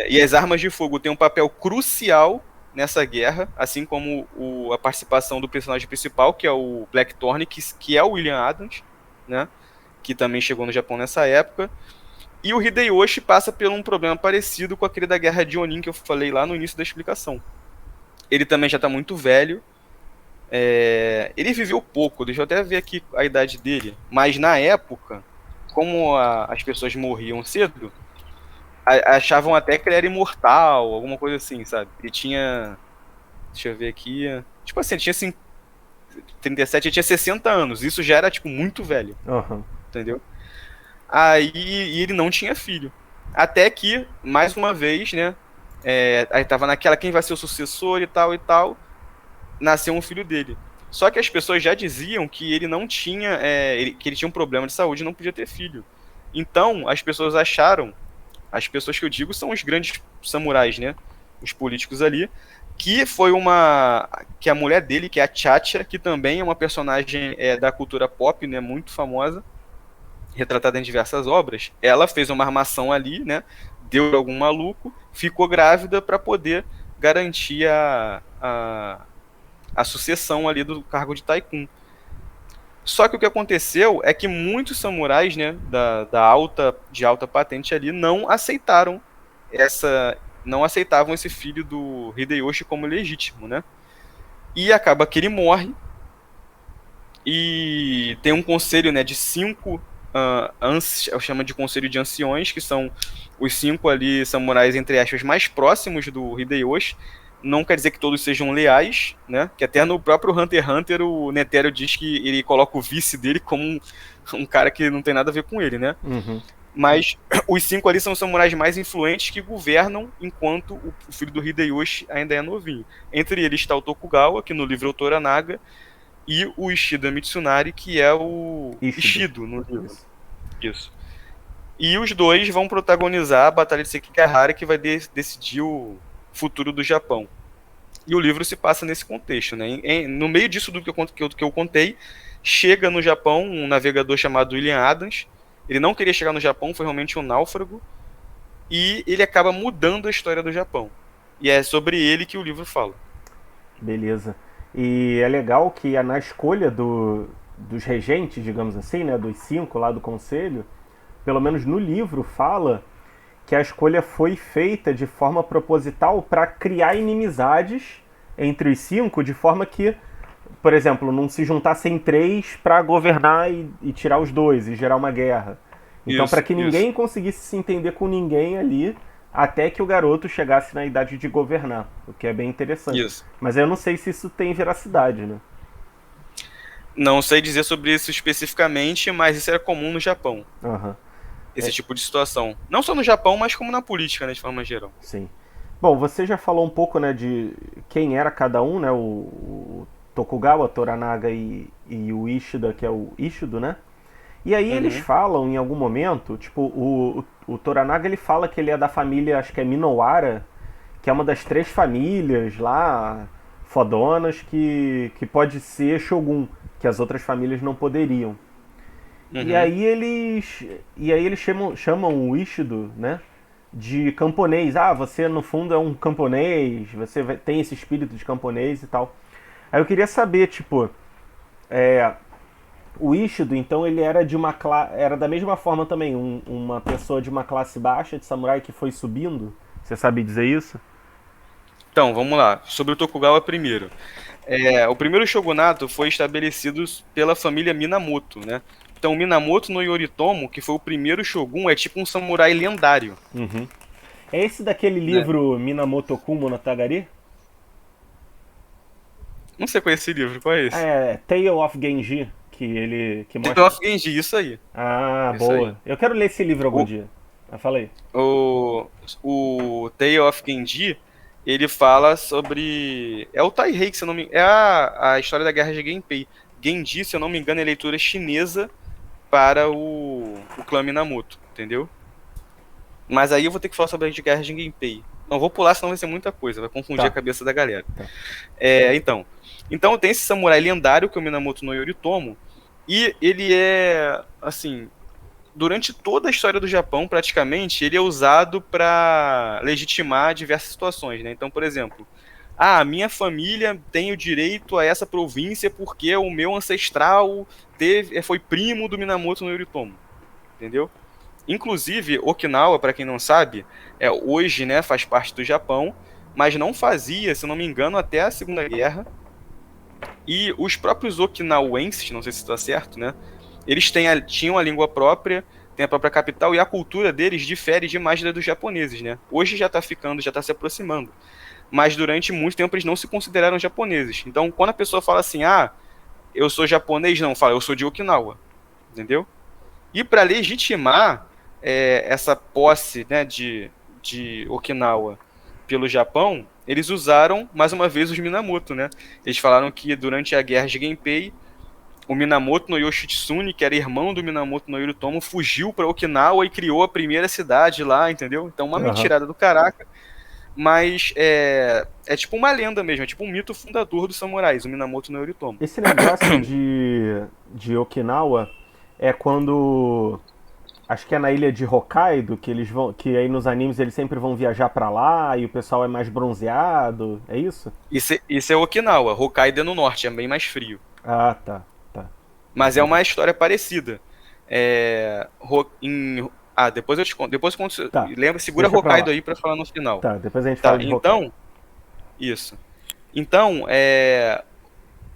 E as armas de fogo têm um papel crucial nessa guerra, assim como a participação do personagem principal, que é o Blackthorn, que é o William Adams, né? Que também chegou no Japão nessa época. E o Hideyoshi passa por um problema parecido com aquele da Guerra de Onin que eu falei lá no início da explicação. Ele também já está muito velho. Ele viveu pouco, deixa eu até ver aqui a idade dele. Mas na época, como as pessoas morriam cedo, achavam até que ele era imortal, alguma coisa assim, sabe? Ele tinha. Deixa eu ver aqui. Tipo assim, ele tinha assim, 37, ele tinha 60 anos. Isso já era, tipo, muito velho, Aham. entendeu? Aí e ele não tinha filho. Até que, mais uma vez, né? Aí tava naquela quem vai ser o sucessor e tal, nasceu um filho dele. Só que as pessoas já diziam que ele não tinha, que ele tinha um problema de saúde e não podia ter filho. Então, as pessoas acharam, as pessoas que eu digo são os grandes samurais, né? Os políticos ali, que a mulher dele, que é a Chacha, que também é uma personagem da cultura pop, né? Muito famosa, retratada em diversas obras, ela fez uma armação ali, né? Deu algum maluco, ficou grávida para poder garantir a sucessão ali do cargo de Taikun. Só que o que aconteceu é que muitos samurais, né, de alta patente ali não aceitaram não aceitavam esse filho do Hideyoshi como legítimo, né? E acaba que ele morre e tem um conselho, né, de cinco chama de conselho de anciões, que são os cinco ali samurais, entre aspas, mais próximos do Hideyoshi. Não quer dizer que todos sejam leais, né? Que até no próprio Hunter x Hunter o Netero diz que ele coloca o vice dele como um cara que não tem nada a ver com ele, né? Uhum. Mas os cinco ali são os samurais mais influentes que governam enquanto o filho do Hideyoshi ainda é novinho. Entre eles está o Tokugawa, que no livro é o Toranaga, e o Ishida Mitsunari, que é o Ishido. Ishido no livro. Isso. Isso. E os dois vão protagonizar a Batalha de Sekigahara, que vai decidir o futuro do Japão. E o livro se passa nesse contexto, né? No meio disso do que eu contei, chega no Japão um navegador chamado William Adams. Ele não queria chegar no Japão, foi realmente um náufrago. E ele acaba mudando a história do Japão. E é sobre ele que o livro fala. Beleza. E é legal que na escolha dos regentes, digamos assim, né, dos cinco lá do conselho, pelo menos no livro fala que a escolha foi feita de forma proposital para criar inimizades entre os cinco, de forma que, por exemplo, não se juntassem três para governar e tirar os dois e gerar uma guerra. Então, para Isso, que isso. ninguém conseguisse se entender com ninguém ali, até que o garoto chegasse na idade de governar, o que é bem interessante. Isso. Mas eu não sei se isso tem veracidade, né? Não sei dizer sobre isso especificamente, mas isso era comum no Japão. Aham, Esse tipo de situação. Não só no Japão, mas como na política, né, de forma geral. sim. Bom, você já falou um pouco, né, de quem era cada um, né? O Tokugawa, Toranaga e o Ishida, que é o Ishido, né? E aí eles Uhum. falam em algum momento, tipo, o Toranaga ele fala que ele é da família, acho que é Minowara, que é uma das três famílias lá, fodonas, que pode ser Shogun, que as outras famílias não poderiam. E Uhum. aí eles, e aí eles chamam o Ishido, né, de camponês. Ah, você no fundo é um camponês, você tem esse espírito de camponês e tal. Aí eu queria saber, tipo, O Ishido, então, ele era de uma era da mesma forma também, uma pessoa de uma classe baixa de samurai que foi subindo? Você sabe dizer isso? Então, vamos lá. Sobre o Tokugawa primeiro. O primeiro shogunato foi estabelecido pela família Minamoto, né? Então, Minamoto no Yoritomo, que foi o primeiro shogun, é tipo um samurai lendário, Uhum. É esse daquele né? livro Minamoto Kun Monogatari? Não sei qual é esse livro, qual é esse? É, Tale of Genji, que ele que Tale mostra. of Genji, isso aí. Ah, Isso aí. boa. Eu quero ler esse livro algum O, dia. Ah, falei. o, o Tale of Genji, ele fala sobre... É o Taihei, que se eu não me... É a história da Guerra de Genpei. Genji, se eu não me engano, é leitura chinesa para o clã Minamoto, entendeu? Mas aí eu vou ter que falar sobre a Guerra de Genpei. Não vou pular, senão vai ser muita coisa, vai confundir a Tá, cabeça da galera. tá. Então. Então tem esse samurai lendário, que é o Minamoto no Yoritomo, e ele é, assim, durante toda a história do Japão, praticamente, ele é usado para legitimar diversas situações, né? Então, por exemplo, a minha família tem o direito a essa província porque o meu ancestral foi primo do Minamoto no Yoritomo, entendeu? Inclusive, Okinawa, para quem não sabe, hoje, né, faz parte do Japão, mas não fazia, se não me engano, até a Segunda Guerra. E os próprios okinauenses, não sei se está certo, né? Eles tinham a língua própria, têm a própria capital e a cultura deles difere demais da dos japoneses, né? Hoje já está ficando, já está se aproximando. Mas durante muito tempo eles não se consideraram japoneses. Então, quando a pessoa fala assim, eu sou japonês, não, fala, eu sou de Okinawa, entendeu? E para legitimar essa posse, né, de Okinawa pelo Japão, eles usaram mais uma vez os Minamoto, né? Eles falaram que durante a guerra de Genpei, o Minamoto no Yoshitsune, que era irmão do Minamoto no Yoritomo, fugiu para Okinawa e criou a primeira cidade lá, entendeu? Então, uma Aham. mentirada do caraca, mas é tipo uma lenda mesmo, é tipo um mito fundador dos samurais, o Minamoto no Yoritomo. Esse negócio de Okinawa é quando. Acho que é na ilha de Hokkaido que eles vão. Que aí nos animes eles sempre vão viajar pra lá e o pessoal é mais bronzeado. É isso? Isso é Okinawa, Hokkaido é no norte, é bem mais frio. Ah, tá. Tá. Mas é Entendi. uma história parecida. Depois eu te conto. Depois quando Tá. lembra, segura Deixa pra Hokkaido lá. aí pra falar no final. Tá, depois a gente fala Tá, de Hokkaido. então, isso. Então,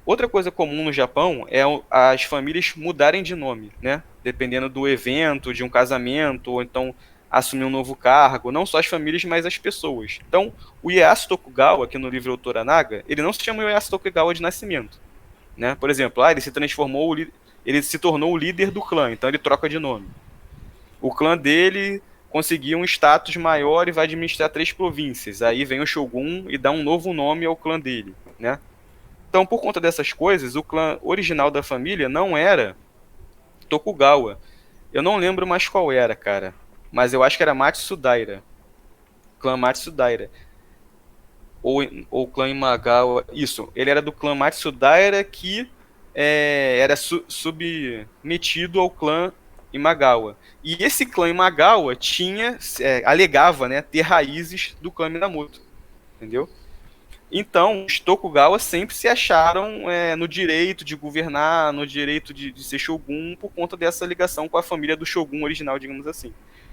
outra coisa comum no Japão é as famílias mudarem de nome, né? Dependendo do evento, de um casamento, ou então assumir um novo cargo. Não só as famílias, mas as pessoas. Então, o Ieyasu Tokugawa, aqui no livro Toranaga, ele não se chama Ieyasu Tokugawa de nascimento, né? Por exemplo, ele se tornou o líder do clã, então ele troca de nome. O clã dele conseguiu um status maior e vai administrar 3 províncias. Aí vem o Shogun e dá um novo nome ao clã dele, né? Então, por conta dessas coisas, o clã original da família não era Tokugawa. Eu não lembro mais qual era, cara. Mas eu acho que era Matsudaira. Clã Matsudaira. Ou clã Imagawa. Isso, ele era do clã Matsudaira que era submetido ao clã Imagawa. E esse clã Imagawa alegava, né, ter raízes do clã Minamoto. Entendeu? Então, os Tokugawa sempre se acharam no direito de governar, no direito de ser shogun, por conta dessa ligação com a família do shogun original, digamos assim.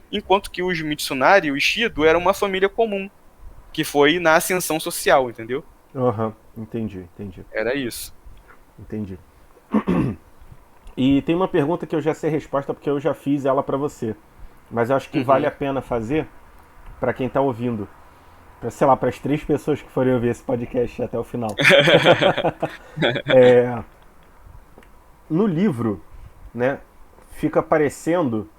Enquanto que os Mitsunari e o Ishido eram uma família comum, que foi na ascensão social, entendeu? Aham, entendi, entendi, Era isso. entendi. E tem uma pergunta que eu já sei a resposta porque eu já fiz ela pra você. Mas eu acho que vale Uhum. a pena fazer pra quem tá ouvindo. Pra, sei lá, para as 3 pessoas que forem ouvir esse podcast até o final. É, no livro, né, fica parecendo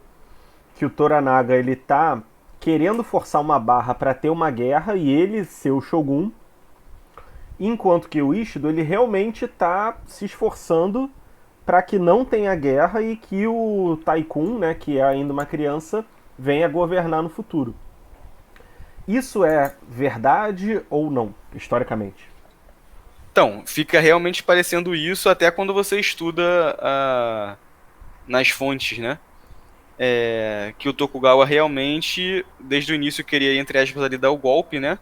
que o Toranaga ele tá querendo forçar uma barra para ter uma guerra e ele ser o Shogun, enquanto que o Ishido ele realmente tá se esforçando para que não tenha guerra e que o Taikun, né, que é ainda uma criança, venha governar no futuro. Isso é verdade ou não, historicamente? Então, fica realmente parecendo isso até quando você estuda nas fontes, né? Que o Tokugawa realmente, desde o início, queria, entre aspas, ali, dar o golpe, né?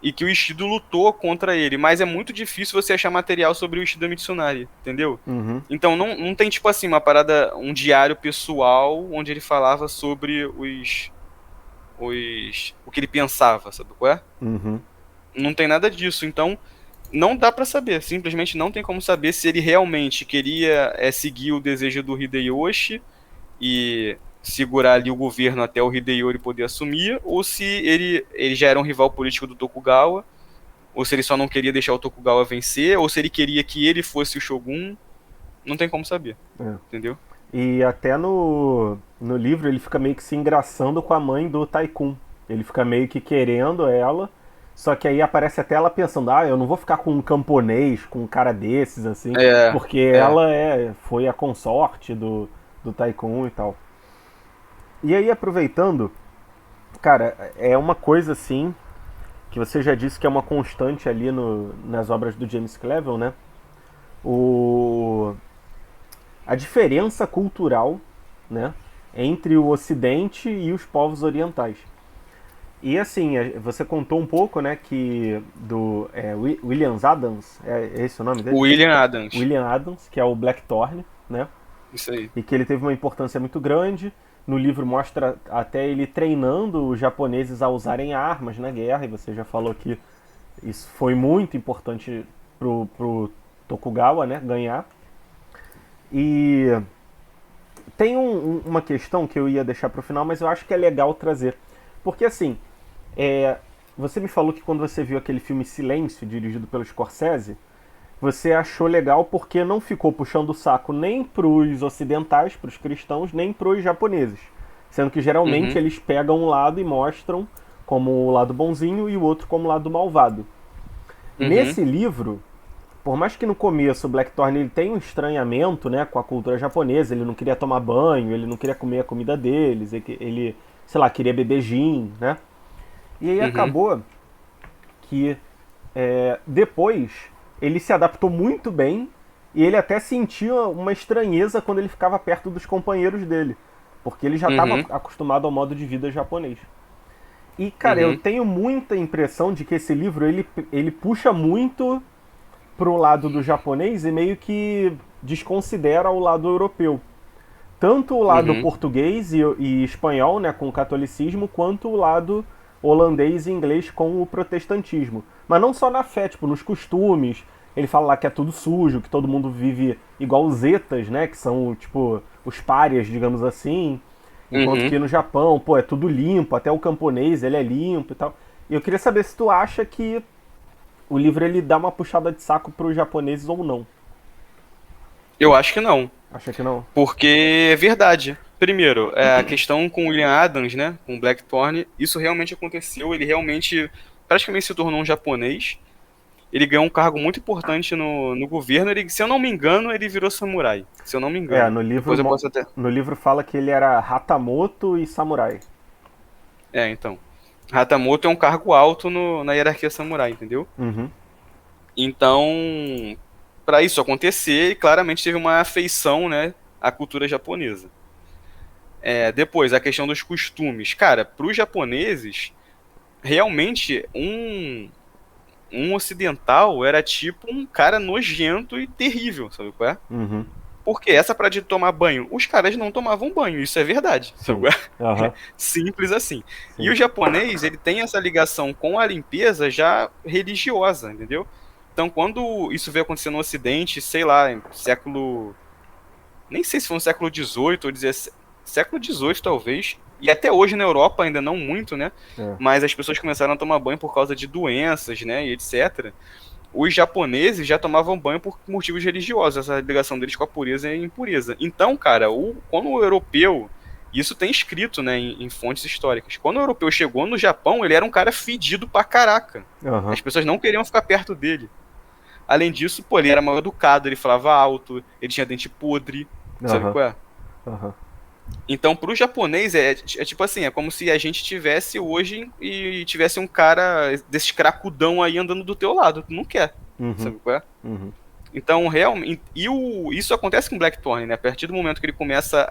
e que o Ishido lutou contra ele, mas é muito difícil você achar material sobre o Ishida Mitsunari, entendeu? Uhum. Então não tem, tipo assim, uma parada, um diário pessoal onde ele falava sobre o que ele pensava, sabe qual é? Uhum. Não tem nada disso, então não dá pra saber, simplesmente não tem como saber se ele realmente queria seguir o desejo do Hideyoshi e segurar ali o governo até o Hideyori poder assumir, ou se ele já era um rival político do Tokugawa, ou se ele só não queria deixar o Tokugawa vencer, ou se ele queria que ele fosse o Shogun, não tem como saber, É. entendeu? E até no livro ele fica meio que se engraçando com a mãe do Tycoon. Ele fica meio que querendo ela, só que aí aparece até ela pensando, eu não vou ficar com um camponês, com um cara desses, assim, É, porque é. ela foi a consorte do Tycoon e tal. E aí, aproveitando, cara, é uma coisa assim, que você já disse que é uma constante ali nas obras do James Cleveland, né? O, a diferença cultural, né, entre o Ocidente e os povos orientais. E assim, você contou um pouco, né, que do William Adams, é esse o nome O dele? William Adams, William Adams, que é o Blackthorne, né? isso aí. E que ele teve uma importância muito grande. No livro mostra até ele treinando os japoneses a usarem armas na guerra, e você já falou que isso foi muito importante pro Tokugawa, né, ganhar. E tem uma questão que eu ia deixar para o final, mas eu acho que é legal trazer. Porque assim, é, você me falou que quando você viu aquele filme Silêncio, dirigido pelo Scorsese, você achou legal porque não ficou puxando o saco nem pros ocidentais, pros cristãos, nem pros japoneses. Sendo que geralmente Uhum, eles pegam um lado e mostram como o lado bonzinho e o outro como o lado malvado. uhum, Nesse livro, por mais que no começo o Blackthorne ele tem um estranhamento, né, com a cultura japonesa, ele não queria tomar banho, ele não queria comer a comida deles, ele sei lá, queria beber gin, né? E aí uhum. acabou que depois ele se adaptou muito bem e ele até sentia uma estranheza quando ele ficava perto dos companheiros dele, porque ele já estava Uhum, acostumado ao modo de vida japonês. E, cara, eu uhum, tenho muita impressão de que esse livro ele puxa muito pro lado do japonês e meio que desconsidera o lado europeu. Tanto o lado uhum, português e espanhol, né, com o catolicismo, quanto o lado holandês e inglês com o protestantismo. Mas não só na fé, tipo, nos costumes. Ele fala lá que é tudo sujo, que todo mundo vive igual os Zetas, né, que são, tipo, os párias, digamos assim. Enquanto uhum. que no Japão, pô, é tudo limpo, até o camponês, ele é limpo e tal. E eu queria saber se tu acha que o livro ele dá uma puxada de saco para os japoneses ou não. Eu acho que não, Acha que não? porque é verdade. Primeiro, a questão com o William Adams, né, com o Blackthorne, isso realmente aconteceu, ele realmente praticamente se tornou um japonês, ele ganhou um cargo muito importante no governo, ele, se eu não me engano, ele virou samurai, se eu não me É, engano. Depois eu posso até... no livro fala que ele era Hatamoto e samurai. Então. Hatamoto é um cargo alto na hierarquia samurai, entendeu? Uhum. Então, para isso acontecer, claramente teve uma afeição, né, à cultura japonesa. Depois, a questão dos costumes. Cara, para os japoneses, realmente um ocidental era tipo um cara nojento e terrível, sabe qual é? Uhum. Porque essa parada de tomar banho, os caras não tomavam banho, isso é verdade, sabe Sim. qual é? Aham. Simples assim. E Sim. o japonês, ele tem essa ligação com a limpeza já religiosa, entendeu? Então, quando isso veio acontecer no Ocidente, sei lá, em século... Nem sei se foi no século XVIII ou XVI, século XVIII talvez, e até hoje na Europa ainda não muito, né? É. Mas as pessoas começaram a tomar banho por causa de doenças, né, e etc. Os japoneses já tomavam banho por motivos religiosos, essa ligação deles com a pureza e a impureza. Então, cara, quando o europeu, isso tem escrito, né, em fontes históricas, quando o europeu chegou no Japão, ele era um cara fedido pra caraca. Aham. As pessoas não queriam ficar perto dele. Além disso, pô, ele era mal educado, ele falava alto, ele tinha dente podre, sabe Aham. qual é? Aham. Então, pro japonês, é tipo assim, é como se a gente tivesse hoje e tivesse um cara desses cracudão aí andando do teu lado. Tu não quer, Uhum. sabe qual é? Uhum. Então, realmente. Isso acontece com o Blackthorne, né? A partir do momento que ele começa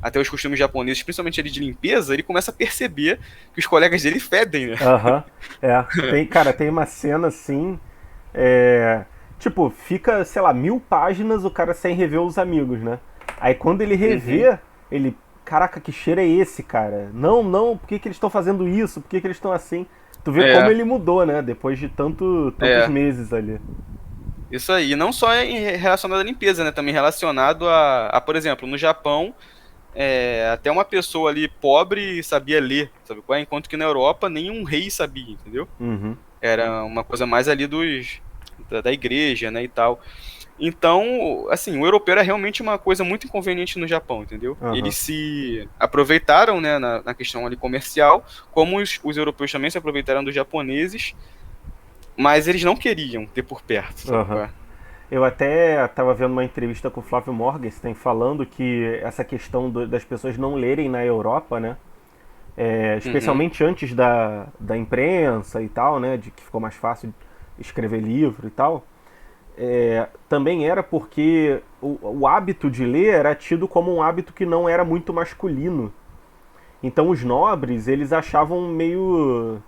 até os costumes japoneses, principalmente ali de limpeza, ele começa a perceber que os colegas dele fedem, né? Aham. É. Cara, tem uma cena assim. É, tipo, fica, sei lá, 1000 páginas o cara sem rever os amigos, né? Aí quando ele Uhum. revê, ele. Caraca, que cheiro é esse, cara? Não, não, por que, que eles estão fazendo isso? Por que, que eles estão assim? Tu vê como É, ele mudou, né? Depois de tantos é. meses ali. Isso aí. E não só relacionado à limpeza, né? Também relacionado por exemplo, no Japão, até uma pessoa ali pobre sabia ler, sabe qual é? Enquanto que na Europa nenhum rei sabia, entendeu? Uhum. Era uma coisa mais ali da igreja, né, e tal. Então, assim, o europeu era realmente uma coisa muito inconveniente no Japão, entendeu? Eles Aham. se aproveitaram, né, na questão ali comercial, como os europeus também se aproveitaram dos japoneses, mas eles não queriam ter por perto, sabe Aham. qual é? Eu até estava vendo uma entrevista com o Flávio Morgenstern falando que essa questão das pessoas não lerem na Europa, né? Uhum, Especialmente antes da imprensa e tal, né? De que ficou mais fácil escrever livro e tal. Também era porque o hábito de ler era tido como um hábito que não era muito masculino. Então os nobres, eles achavam meio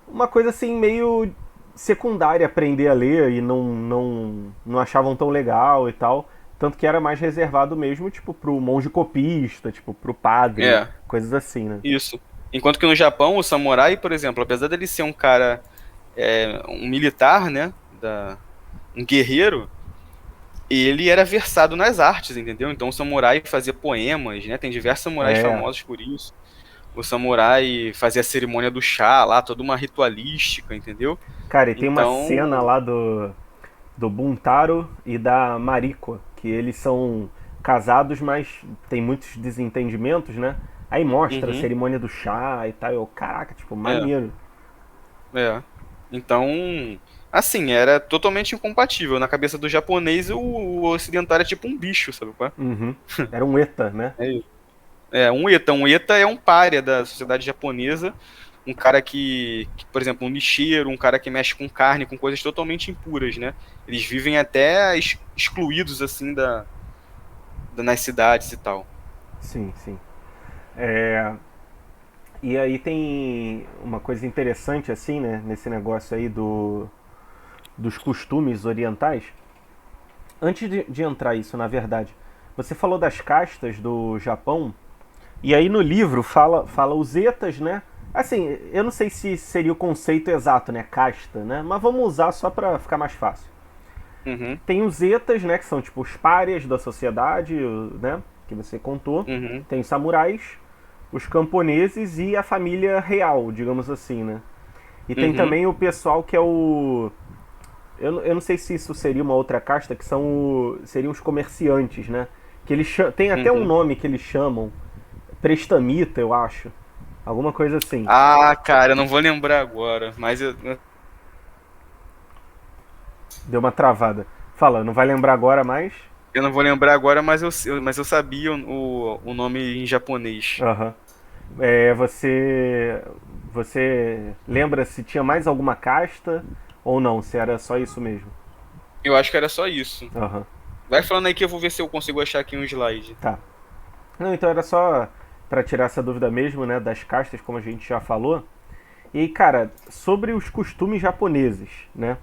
uma coisa assim meio secundária aprender a ler e não achavam tão legal e tal. Tanto que era mais reservado mesmo, tipo, pro monge copista, tipo, pro padre, é, coisas assim, né? isso. Enquanto que no Japão, o samurai, por exemplo, apesar dele ser um cara, um militar, né, um guerreiro, ele era versado nas artes, entendeu? Então o samurai fazia poemas, né? Tem diversos samurais É. famosos por isso. O samurai fazia a cerimônia do chá lá, toda uma ritualística, entendeu? Cara, e tem uma cena Então, lá do Buntaro e da Mariko, que eles são casados, mas tem muitos desentendimentos, né? Aí mostra a uhum, cerimônia do chá e tal. Eu, caraca, tipo, é, maneiro. é. Então, assim, era totalmente incompatível. Na cabeça do japonês, o ocidental era tipo um bicho, sabe qual Uhum. Era um ETA, né? é? Um ETA. Um ETA é um pária da sociedade japonesa. Um cara que, por exemplo, um lixeiro, um cara que mexe com carne, com coisas totalmente impuras, né? Eles vivem até excluídos, assim, nas cidades e tal. Sim, sim. É, e aí tem uma coisa interessante, assim, né? Nesse negócio aí dos costumes orientais. Antes de entrar isso, na verdade, você falou das castas do Japão. E aí no livro fala os etas, né? Assim, eu não sei se seria o conceito exato, né? Casta, né? Mas vamos usar só pra ficar mais fácil. Uhum, Tem os etas, né? Que são tipo os párias da sociedade, né? Que você contou. uhum, Tem os samurais, os camponeses e a família real, digamos assim, né? E tem uhum, também o pessoal que é o. Eu não sei se isso seria uma outra casta, que seriam os comerciantes, né? Que eles tem até um uhum. nome que eles chamam, prestamita, eu acho. Alguma coisa assim. Ah, cara, eu não vou lembrar agora, mas Deu uma travada. Fala, não vai lembrar agora mais? eu não vou lembrar agora, mas eu sabia o nome em japonês. Aham. Você lembra se tinha mais alguma casta ou não? Se era só isso mesmo? Eu acho que era só isso. Aham. Vai falando aí que eu vou ver se eu consigo achar aqui um slide. Tá. Não, então era só pra tirar essa dúvida mesmo, né, das castas, como a gente já falou. E aí, cara, sobre os costumes japoneses, né?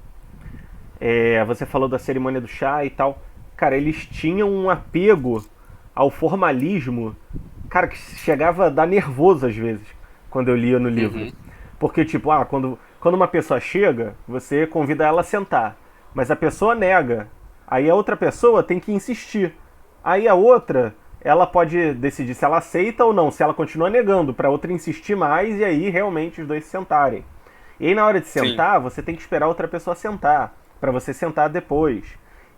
Você falou da cerimônia do chá e tal. Cara, eles tinham um apego ao formalismo, cara, que chegava a dar nervoso às vezes, quando eu lia no livro. Uhum, Porque, tipo, quando uma pessoa chega, você convida ela a sentar. Mas a pessoa nega. Aí a outra pessoa tem que insistir. Aí a outra, ela pode decidir se ela aceita ou não, se ela continua negando, pra outra insistir mais e aí realmente os dois se sentarem. E aí na hora de sim, sentar, você tem que esperar outra pessoa sentar, pra você sentar depois.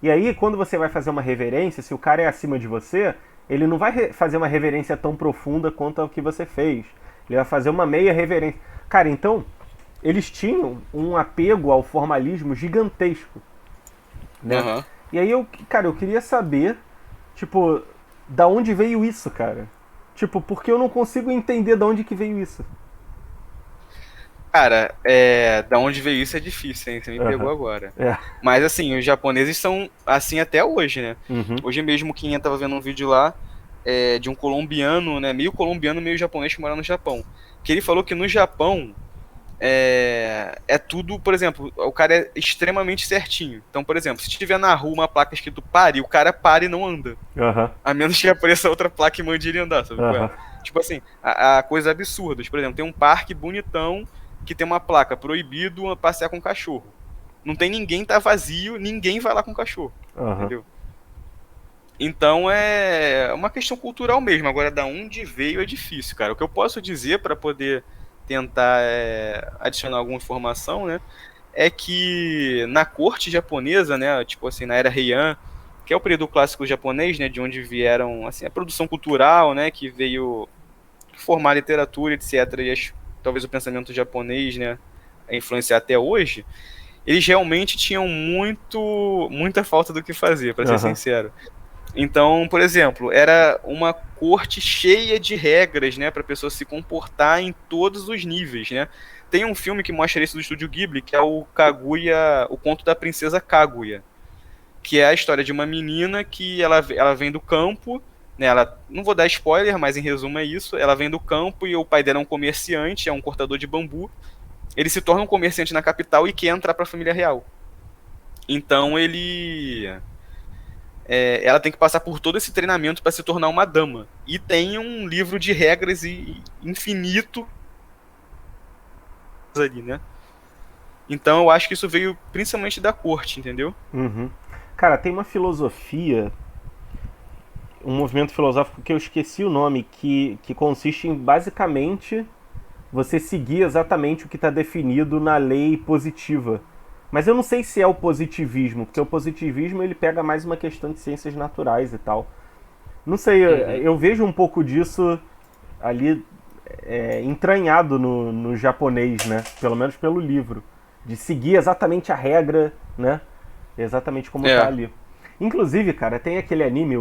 E aí quando você vai fazer uma reverência, se o cara é acima de você, ele não vai fazer uma reverência tão profunda quanto a que você fez. Ele vai fazer uma meia reverência. Cara, então eles tinham um apego ao formalismo gigantesco, né? aham. E aí cara, eu queria saber, tipo, da onde veio isso, cara? Tipo, porque eu não consigo entender da onde que veio isso. Cara, da onde veio isso é difícil, hein? Você me pegou Aham. agora. É. Mas assim, os japoneses são assim até hoje, né? Uhum. Hoje mesmo, quem tava vendo um vídeo lá, de um colombiano, né, meio colombiano, meio japonês que mora no Japão. Que ele falou que no Japão é tudo, por exemplo, o cara é extremamente certinho. Então, por exemplo, se tiver na rua uma placa escrito pare, o cara para e não anda. Aham. A menos que apareça outra placa e mande ele andar, sabe qual é? Aham. Tipo assim, a coisa absurda. Por exemplo, tem um parque bonitão que tem uma placa proibido passear com cachorro. Não tem ninguém, tá vazio, ninguém vai lá com cachorro. Aham. Entendeu? Então é uma questão cultural mesmo. Agora, da onde veio é difícil, cara. O que eu posso dizer para poder tentar adicionar alguma informação, né? É que na corte japonesa, né? Tipo assim, na era Heian, que é o período clássico japonês, né? De onde vieram assim, a produção cultural, né? Que veio formar a literatura, etc. E talvez o pensamento japonês, né? A influenciar até hoje. Eles realmente tinham muita falta do que fazer, para ser Aham. sincero. Então, por exemplo, era uma corte cheia de regras, né, para a pessoa se comportar em todos os níveis, né? Tem um filme que mostra isso do Estúdio Ghibli, que é o Kaguya, o Conto da Princesa Kaguya, que é a história de uma menina que ela vem do campo, né? Ela, não vou dar spoiler, mas em resumo é isso. Ela vem do campo e o pai dela é um comerciante, é um cortador de bambu. Ele se torna um comerciante na capital e quer entrar para a família real. Então ela tem que passar por todo esse treinamento para se tornar uma dama. E tem um livro de regras infinito ali, né? Então eu acho que isso veio principalmente da corte, entendeu? Uhum. Cara, tem uma filosofia, um movimento filosófico que eu esqueci o nome, que consiste em basicamente você seguir exatamente o que está definido na lei positiva. Mas eu não sei se é o positivismo, porque o positivismo ele pega mais uma questão de ciências naturais e tal. Não sei, Uhum. eu vejo um pouco disso ali entranhado no japonês, né? Pelo menos pelo livro. De seguir exatamente a regra, né? Exatamente como tá É. ali. Inclusive, cara, tem aquele anime,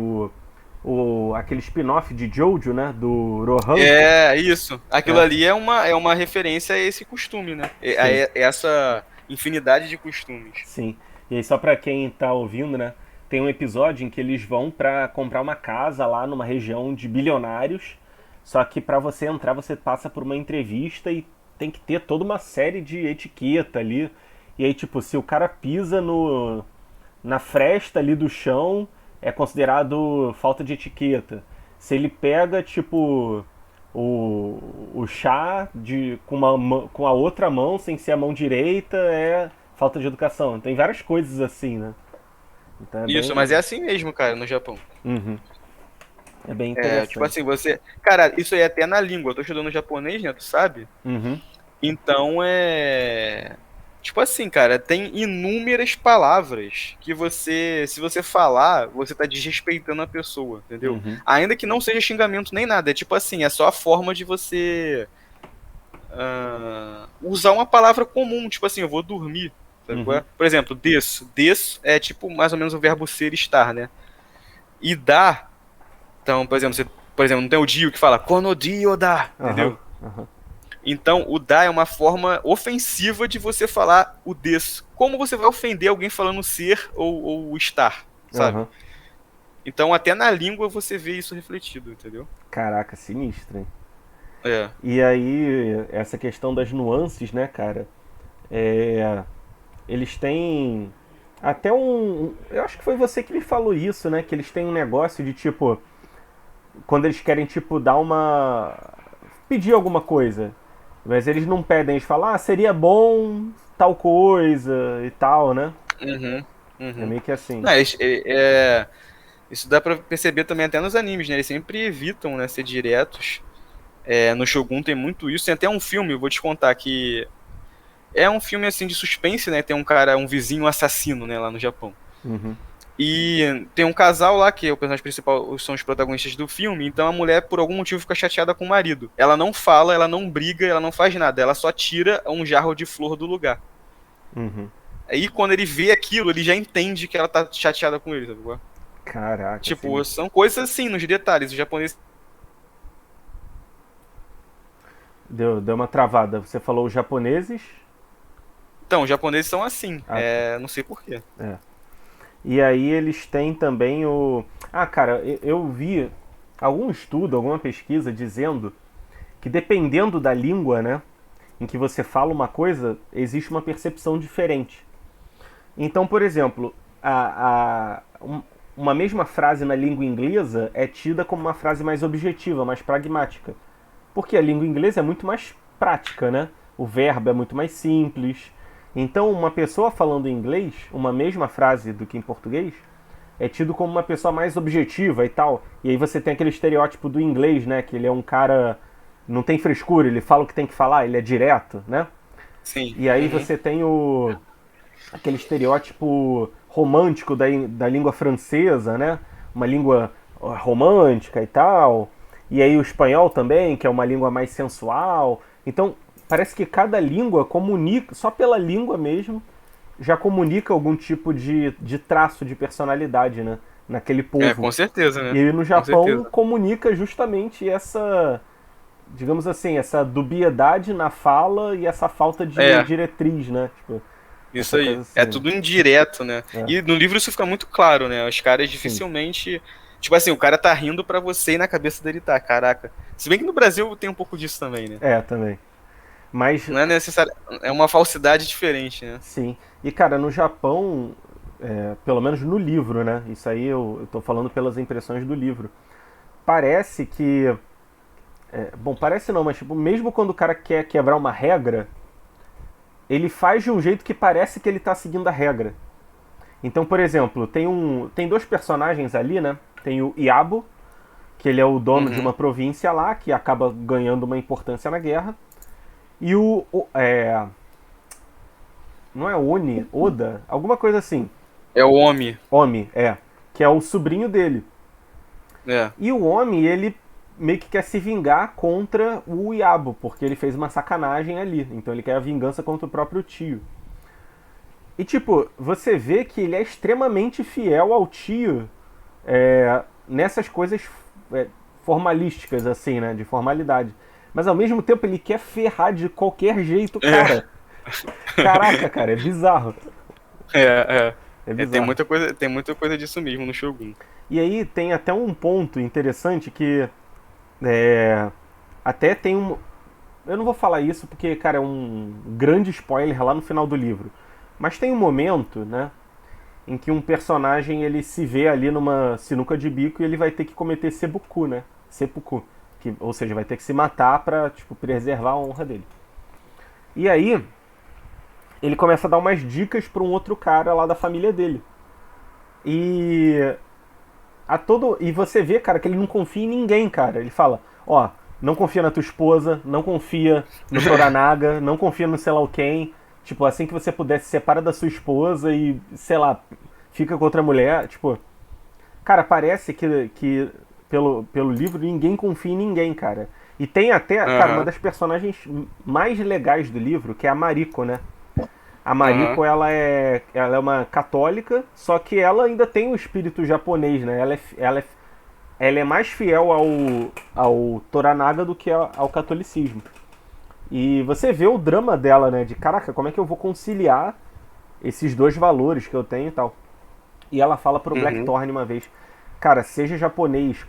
aquele spin-off de Jojo, né? Do Rohan. É isso. Aquilo É, ali é uma referência a esse costume, né? sim, Essa infinidade de costumes. sim. E aí, só pra quem tá ouvindo, né? Tem um episódio em que eles vão pra comprar uma casa lá numa região de bilionários. Só que pra você entrar, você passa por uma entrevista e tem que ter toda uma série de etiqueta ali. E aí, tipo, se o cara pisa na fresta ali do chão, é considerado falta de etiqueta. Se ele pega, tipo, o chá com a outra mão, sem ser a mão direita, é falta de educação. Tem várias coisas assim, né? Então Isso, mas é assim mesmo, cara, no Japão. uhum, é bem Tipo interessante. assim, você. Cara, isso aí é até na língua. Eu tô estudando japonês, né? Tu sabe? Uhum, Então é. Tipo assim, cara, tem inúmeras palavras que você, se você falar, você tá desrespeitando a pessoa, entendeu? uhum, Ainda que não seja xingamento nem nada, é tipo assim, é só a forma de você usar uma palavra comum, tipo assim, eu vou dormir, sabe qual uhum, é? Por exemplo, des é tipo mais ou menos o verbo ser e estar, né? E dar, então, por exemplo, não tem o dio que fala kono dio da, aham, entendeu? aham, Então, o da é uma forma ofensiva de você falar o des. Como você vai ofender alguém falando ser ou estar, sabe? aham. Então, até na língua você vê isso refletido, entendeu? Caraca, sinistro, hein? É. E aí, essa questão das nuances, né, cara? É, eles têm até eu acho que foi você que me falou isso, né? Que eles têm um negócio de tipo. Quando eles querem, tipo, dar uma. Pedir alguma coisa. Mas eles não pedem, eles falam, ah, seria bom tal coisa e tal, né? Uhum, É uhum. meio que assim. Não, isso dá pra perceber também até nos animes, né? Eles sempre evitam, né, ser diretos. No Shogun tem muito isso. Tem até um filme, eu vou te contar, que é um filme assim de suspense, né? Tem um cara, um vizinho assassino, né, lá no Japão. Uhum, E tem um casal lá, que é o personagem principal, são os protagonistas do filme, então a mulher, por algum motivo, fica chateada com o marido. Ela não fala, ela não briga, ela não faz nada, ela só tira um jarro de flor do lugar. uhum. Aí quando ele vê aquilo, ele já entende que ela tá chateada com ele, sabe qual é? Caraca, Tipo, sinistro. são coisas assim, nos detalhes. O japonês. Deu uma travada. Você falou os japoneses? Então, os japoneses são assim. Ah, tá. Não sei porquê. É. E aí eles têm também o. Ah, cara, eu vi. algum estudo, alguma pesquisa dizendo que dependendo da língua, né, em que você fala uma coisa, existe uma percepção diferente. Então, por exemplo, uma mesma frase na língua inglesa é tida como uma frase mais objetiva, mais pragmática. Porque a língua inglesa é muito mais prática, né? O verbo é muito mais simples. Então, uma pessoa falando em inglês, uma mesma frase do que em português, é tido como uma pessoa mais objetiva e tal. E aí você tem aquele estereótipo do inglês, né? Que ele é um cara, não tem frescura, ele fala o que tem que falar, ele é direto, né? Sim. E aí Uhum. você tem aquele estereótipo romântico da língua francesa, né? Uma língua romântica e tal. E aí o espanhol também, que é uma língua mais sensual. Então, parece que cada língua comunica, só pela língua mesmo, já comunica algum tipo de traço de personalidade, né? Naquele povo. Com certeza, E né? aí no Com Japão certeza. comunica justamente essa, digamos assim, essa dubiedade na fala e essa falta de É, diretriz, né? Tipo, isso essa aí. coisa É assim, né? tudo indireto, né? É, E no livro isso fica muito claro, né? Os caras sim. dificilmente. Tipo assim, o cara tá rindo pra você e na cabeça dele tá, caraca. Se bem que no Brasil tem um pouco disso também, né? É, também. Mas, Não é necessário. É uma falsidade diferente, né? sim. E, cara, no Japão, pelo menos no livro, né? Isso aí eu tô falando pelas impressões do livro. Parece que. Bom, parece não, mas tipo, mesmo quando o cara quer quebrar uma regra, ele faz de um jeito que parece que ele tá seguindo a regra. Então, por exemplo, tem dois personagens ali, né? Tem o Iabo, que ele é o dono de Uhum. uma província lá, que acaba ganhando uma importância na guerra. E não é Oni, Oda? Alguma coisa assim. É o homem. Omi, que é o sobrinho dele. É. E o Omi, ele meio que quer se vingar contra o Iabo, porque ele fez uma sacanagem ali. Então ele quer a vingança contra o próprio tio. E tipo, você vê que ele é extremamente fiel ao tio nessas coisas é, formalísticas, assim, né? De formalidade. Mas ao mesmo tempo ele quer ferrar de qualquer jeito, É. cara. Caraca, cara, é bizarro. É, é. É É, bizarro. tem muita coisa disso mesmo no Shogun. E aí tem até um ponto interessante que é, até tem um. Eu não vou falar isso porque, cara, é um grande spoiler lá no final do livro. Mas tem um momento, né, em que um personagem ele se vê ali numa sinuca de bico e ele vai ter que cometer seppuku, né? Seppuku. Ou seja, vai ter que se matar pra, tipo, preservar a honra dele. E aí, ele começa a dar umas dicas pra um outro cara lá da família dele. E e você vê, cara, que ele não confia em ninguém, cara. Ele fala, ó, não confia na tua esposa, não confia no Toranaga, não confia no sei lá o quem. Tipo, assim que você puder, se separa da sua esposa e, sei lá, fica com outra mulher. Tipo, cara, parece que pelo livro ninguém confia em ninguém, cara. E tem até, cara, uma Aham, das personagens mais legais do livro, que é a Mariko, né? A aham. Mariko, ela é uma católica, só que ela ainda tem o espírito japonês, né? Ela é mais fiel ao Toranaga do que ao catolicismo. E você vê o drama dela, né? De caraca, como é que eu vou conciliar esses dois valores que eu tenho e tal. E ela fala pro Uhum. Blackthorn uma vez: cara, seja japonês,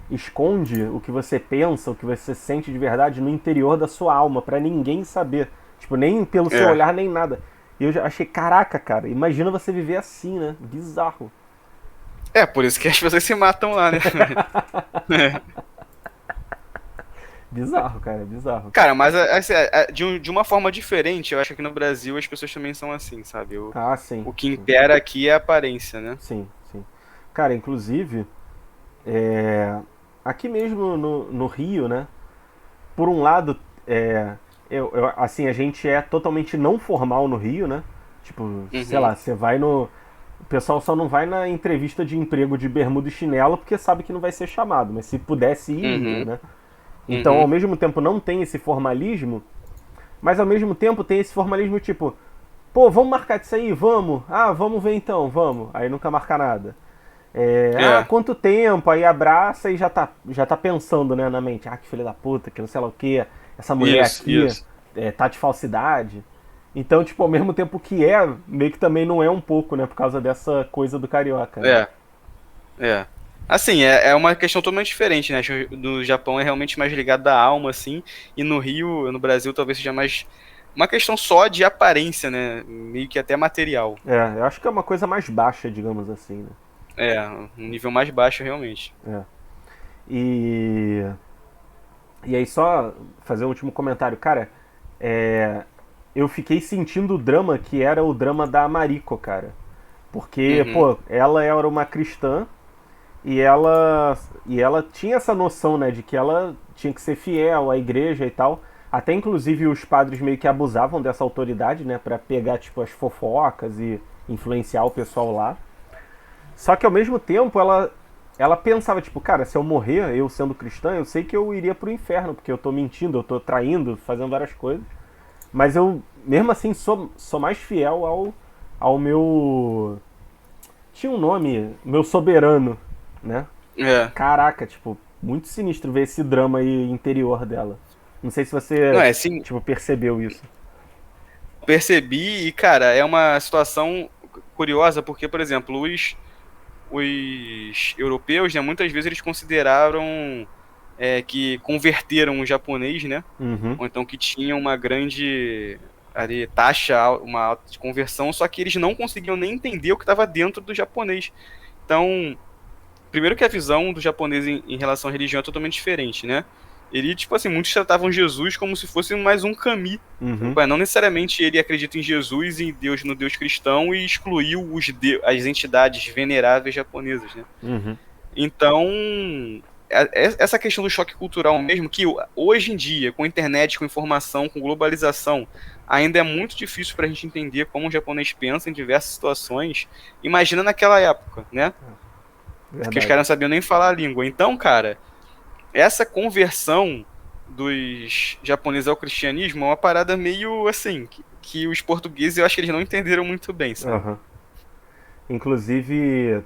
esconde o que você pensa, o que você sente de verdade no interior da sua alma, pra ninguém saber. Tipo, nem pelo seu É. olhar, nem nada. E eu já achei, caraca, cara, imagina você viver assim, né? Bizarro. É, por isso que as pessoas se matam lá, né? Bizarro, cara, bizarro. Cara, mas assim, de uma forma diferente, eu acho que aqui no Brasil as pessoas também são assim, sabe? Ah, sim, O que sim, impera aqui é a aparência, né? sim, sim. Cara, inclusive, aqui mesmo no Rio, né? Por um lado, assim, a gente é totalmente não formal no Rio, né? Tipo, sei Uhum, lá, você vai no. O pessoal só não vai na entrevista de emprego de bermuda e chinelo porque sabe que não vai ser chamado, mas se pudesse ir, iria, uhum, né? Então, ao uhum. mesmo tempo, não tem esse formalismo, mas ao mesmo tempo tem esse formalismo tipo, pô, vamos marcar disso aí? Vamos? Ah, vamos ver então, vamos. Aí nunca marca nada. É, Quanto tempo? Aí abraça e já tá pensando, né, na mente. Ah, que filha da puta, que não sei lá o que, essa mulher isso, aqui isso. tá de falsidade. Então, tipo, ao mesmo tempo que meio que também não é um pouco, né, por causa dessa coisa do carioca, né? É, é. Assim, é uma questão totalmente diferente, né? Acho que do Japão é realmente mais ligado à alma, assim, e no Rio, no Brasil, talvez seja mais uma questão só de aparência, né? Meio que até material. Eu acho que é uma coisa mais baixa, digamos assim, né? É, um nível mais baixo, realmente. É. E, e aí, só fazer um último comentário. Cara, eu fiquei sentindo o drama que era o drama da Mariko, cara. Porque, Uhum. pô, ela era uma cristã e ela tinha essa noção, né, de que ela tinha que ser fiel à igreja e tal. Até inclusive os padres meio que abusavam dessa autoridade, né, pra pegar tipo as fofocas e influenciar o pessoal lá. Só que ao mesmo tempo ela pensava tipo, cara, se eu morrer, eu sendo cristã, eu sei que eu iria pro inferno, porque eu tô mentindo, eu tô traindo, fazendo várias coisas. Mas eu, mesmo assim, sou mais fiel ao meu. Tinha um nome, meu soberano, né? É. Caraca, tipo, muito sinistro ver esse drama aí interior dela. Não sei se Não, você, é assim, tipo, percebeu isso. percebi e, cara, é uma situação curiosa, porque, por exemplo, os europeus, né, muitas vezes eles consideraram que converteram o japonês, né? Uhum, Ou então que tinham uma grande ali, uma alta de conversão, só que eles não conseguiam nem entender o que estava dentro do japonês. Então, primeiro que a visão do japonês em relação à religião é totalmente diferente, né? Ele, tipo assim, muitos tratavam Jesus como se fosse mais um kami. Sabe uhum, qual é? Não necessariamente ele acredita em Jesus e em Deus, no Deus cristão e excluiu as entidades veneráveis japonesas, né? uhum, Então, essa questão do choque cultural mesmo, que hoje em dia, com internet, com informação, com globalização, ainda é muito difícil para a gente entender como o japonês pensa em diversas situações. Imagina naquela época, né? Que os verdade. caras não sabiam nem falar a língua. Então, cara, essa conversão dos japoneses ao cristianismo é uma parada meio assim, que os portugueses eu acho que eles não entenderam muito bem, sabe? Uhum. Inclusive,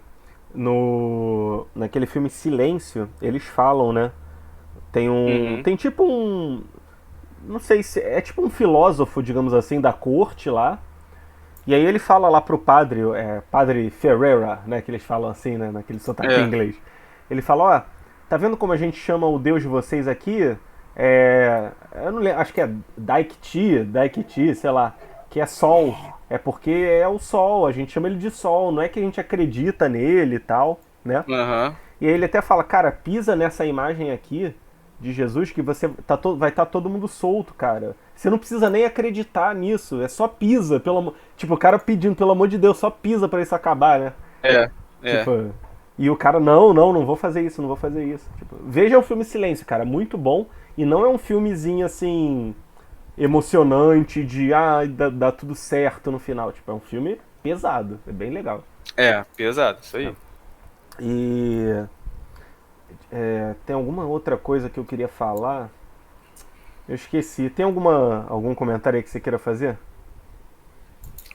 no naquele filme Silêncio, eles falam, né? Uhum, Tem tipo um, não sei se é tipo um filósofo, digamos assim, da corte lá. E aí ele fala lá pro padre, padre Ferreira, né, que eles falam assim, né, naquele sotaque é, inglês. Ele fala, ó, tá vendo como a gente chama o deus de vocês aqui? Eu não lembro, acho que é Daikti, sei lá, que é sol. É porque é o sol, a gente chama ele de sol, não é que a gente acredita nele e tal, né? aham, E aí ele até fala, cara, pisa nessa imagem aqui de Jesus que vai estar todo mundo solto, cara. Você não precisa nem acreditar nisso, é só pisa, tipo, o cara pedindo, pelo amor de Deus, só pisa pra isso acabar, né? é, é, Tipo, e o cara, não vou fazer isso, não vou fazer isso. Tipo, veja o filme Silêncio, cara, muito bom. E não é um filmezinho assim, emocionante, de dá tudo certo no final. Tipo, é um filme pesado, é bem legal. pesado, isso É. aí. E tem alguma outra coisa que eu queria falar? Eu esqueci. Tem algum comentário aí que você queira fazer?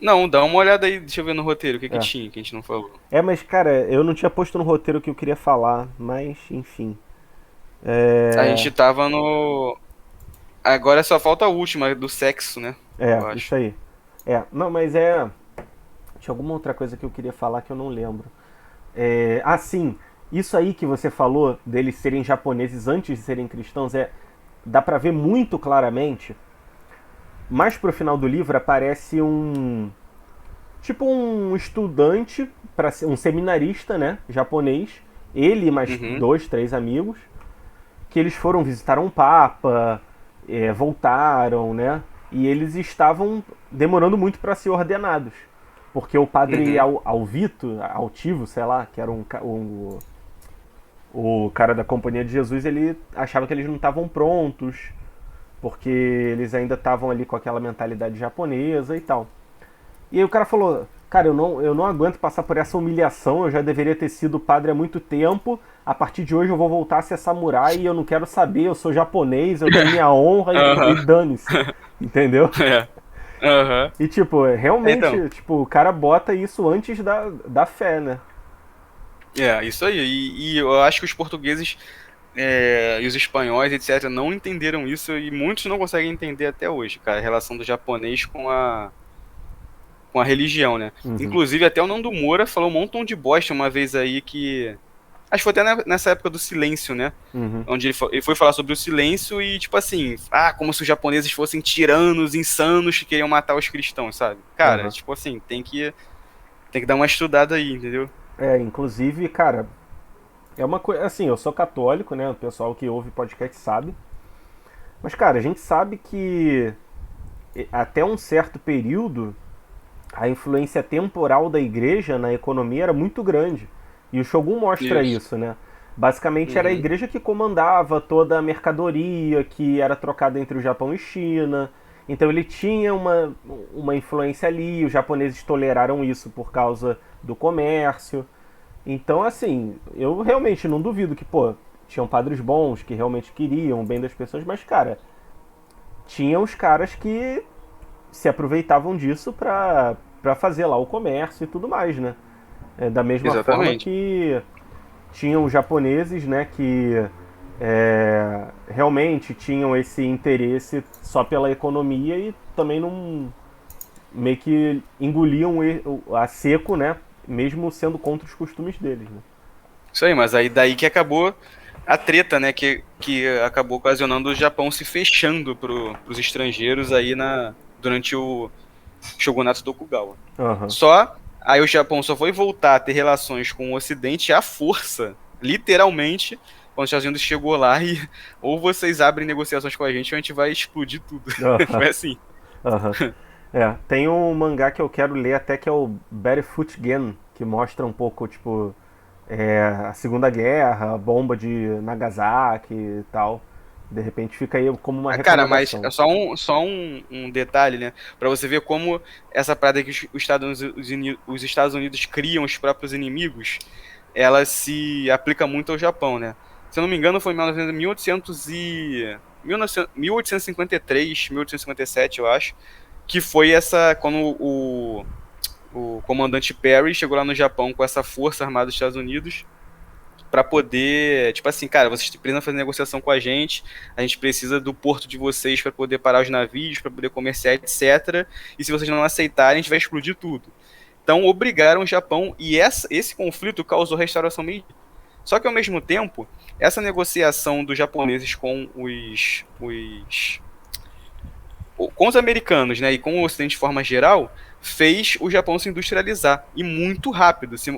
Não, dá uma olhada aí, deixa eu ver no roteiro o que que É. tinha, que a gente não falou. Mas cara, eu não tinha posto no roteiro o que eu queria falar, mas enfim. A É, gente tava no. Agora só falta a última, do sexo, né? Eu isso acho. aí. Não, mas tinha alguma outra coisa que eu queria falar que eu não lembro. Sim, isso aí que você falou deles serem japoneses antes de serem cristãos dá pra ver muito claramente. Mais pro final do livro aparece tipo um estudante, para ser um seminarista, né, japonês, ele e mais Uhum, dois, três amigos, que eles foram visitar um papa, voltaram, né, e eles estavam demorando muito para ser ordenados, porque o padre uhum, Alvito, Altivo, sei lá, que era o cara da Companhia de Jesus, ele achava que eles não estavam prontos, porque eles ainda estavam ali com aquela mentalidade japonesa e tal. E aí o cara falou, cara, eu não aguento passar por essa humilhação, eu já deveria ter sido padre há muito tempo, a partir de hoje eu vou voltar a ser samurai e eu não quero saber, eu sou japonês, eu tenho minha honra e aham, dane-se, entendeu? é, aham. E tipo, Então, realmente, tipo, o cara bota isso antes da fé, né? isso aí. E eu acho que os portugueses e os espanhóis, etc., não entenderam isso e muitos não conseguem entender até hoje, cara, a relação do japonês com a religião, né? Uhum. Inclusive, até o Nando Moura falou um montão de bosta uma vez aí que Acho que foi até nessa época do silêncio, né? Uhum. Onde ele foi falar sobre o silêncio e, tipo assim, como se os japoneses fossem tiranos, insanos que queriam matar os cristãos, sabe? Cara, Aham. tipo assim, tem que dar uma estudada aí, entendeu? Inclusive, cara, é uma coisa. Assim, eu sou católico, né? O pessoal que ouve podcast sabe. Mas, cara, a gente sabe que até um certo período a influência temporal da igreja na economia era muito grande. E o Shogun mostra Isso. isso, né? Basicamente era a Uhum. igreja que comandava toda a mercadoria que era trocada entre o Japão e China. Então ele tinha uma influência ali, os japoneses toleraram isso por causa do comércio. Então, assim, eu realmente não duvido que, pô, tinham padres bons que realmente queriam o bem das pessoas, mas, cara, tinha os caras que se aproveitavam disso pra fazer lá o comércio e tudo mais, né? Da mesma forma Exatamente. que tinham os japoneses, né, que realmente tinham esse interesse só pela economia e também não meio que engoliam a seco, né, mesmo sendo contra os costumes deles, né? Isso aí, mas aí daí que acabou a treta, né? Que acabou ocasionando o Japão se fechando pros estrangeiros aí durante o Shogunato Tokugawa. Aham. Aí o Japão só foi voltar a ter relações com o Ocidente à força, literalmente, quando os Estados Unidos chegou lá e ou vocês abrem negociações com a gente ou a gente vai explodir tudo. Aham. Foi assim. Aham. Tem um mangá que eu quero ler até que é o Barefoot Gen, que mostra um pouco, tipo, a Segunda Guerra, a bomba de Nagasaki e tal. De repente fica aí como uma Ah, cara, mas recomendação. é só um detalhe, né? Pra você ver como essa parada que os Estados Unidos criam os próprios inimigos, ela se aplica muito ao Japão, né? Se eu não me engano, foi em 1853, 1857, eu acho, que foi essa quando o comandante Perry chegou lá no Japão com essa força armada dos Estados Unidos para poder, tipo assim, cara, vocês precisam fazer negociação com a gente precisa do porto de vocês para poder parar os navios, para poder comerciar, etc. E se vocês não aceitarem, a gente vai explodir tudo. Então obrigaram o Japão e esse conflito causou restauração Meiji. Só que ao mesmo tempo, essa negociação dos japoneses com os americanos, né, e com o Ocidente de forma geral, fez o Japão se industrializar e muito rápido, se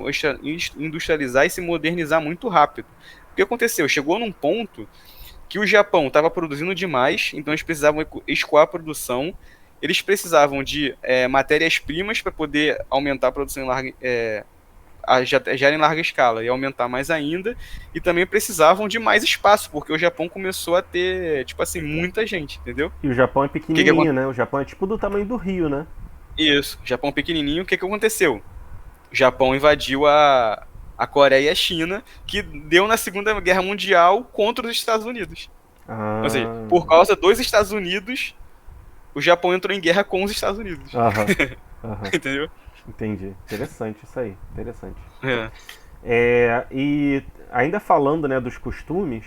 industrializar e se modernizar muito rápido. O que aconteceu? Chegou num ponto que o Japão estava produzindo demais, então eles precisavam escoar a produção, eles precisavam de matérias-primas para poder aumentar a produção em já era em larga escala e aumentar mais ainda, e também precisavam de mais espaço, porque o Japão começou a ter, tipo assim, muita gente, entendeu? E o Japão é O que que pequenininho, aconteceu? né? O Japão é tipo do tamanho do Rio, né? Isso, Japão pequenininho, o que que aconteceu? O Japão invadiu a Coreia e a China, que deu na Segunda Guerra Mundial contra os Estados Unidos. Ou seja, Ah, por causa dos Estados Unidos, o Japão entrou em guerra com os Estados Unidos. aham, aham. Entendeu? Entendi. Interessante isso aí. Interessante. É. E ainda falando, né, dos costumes,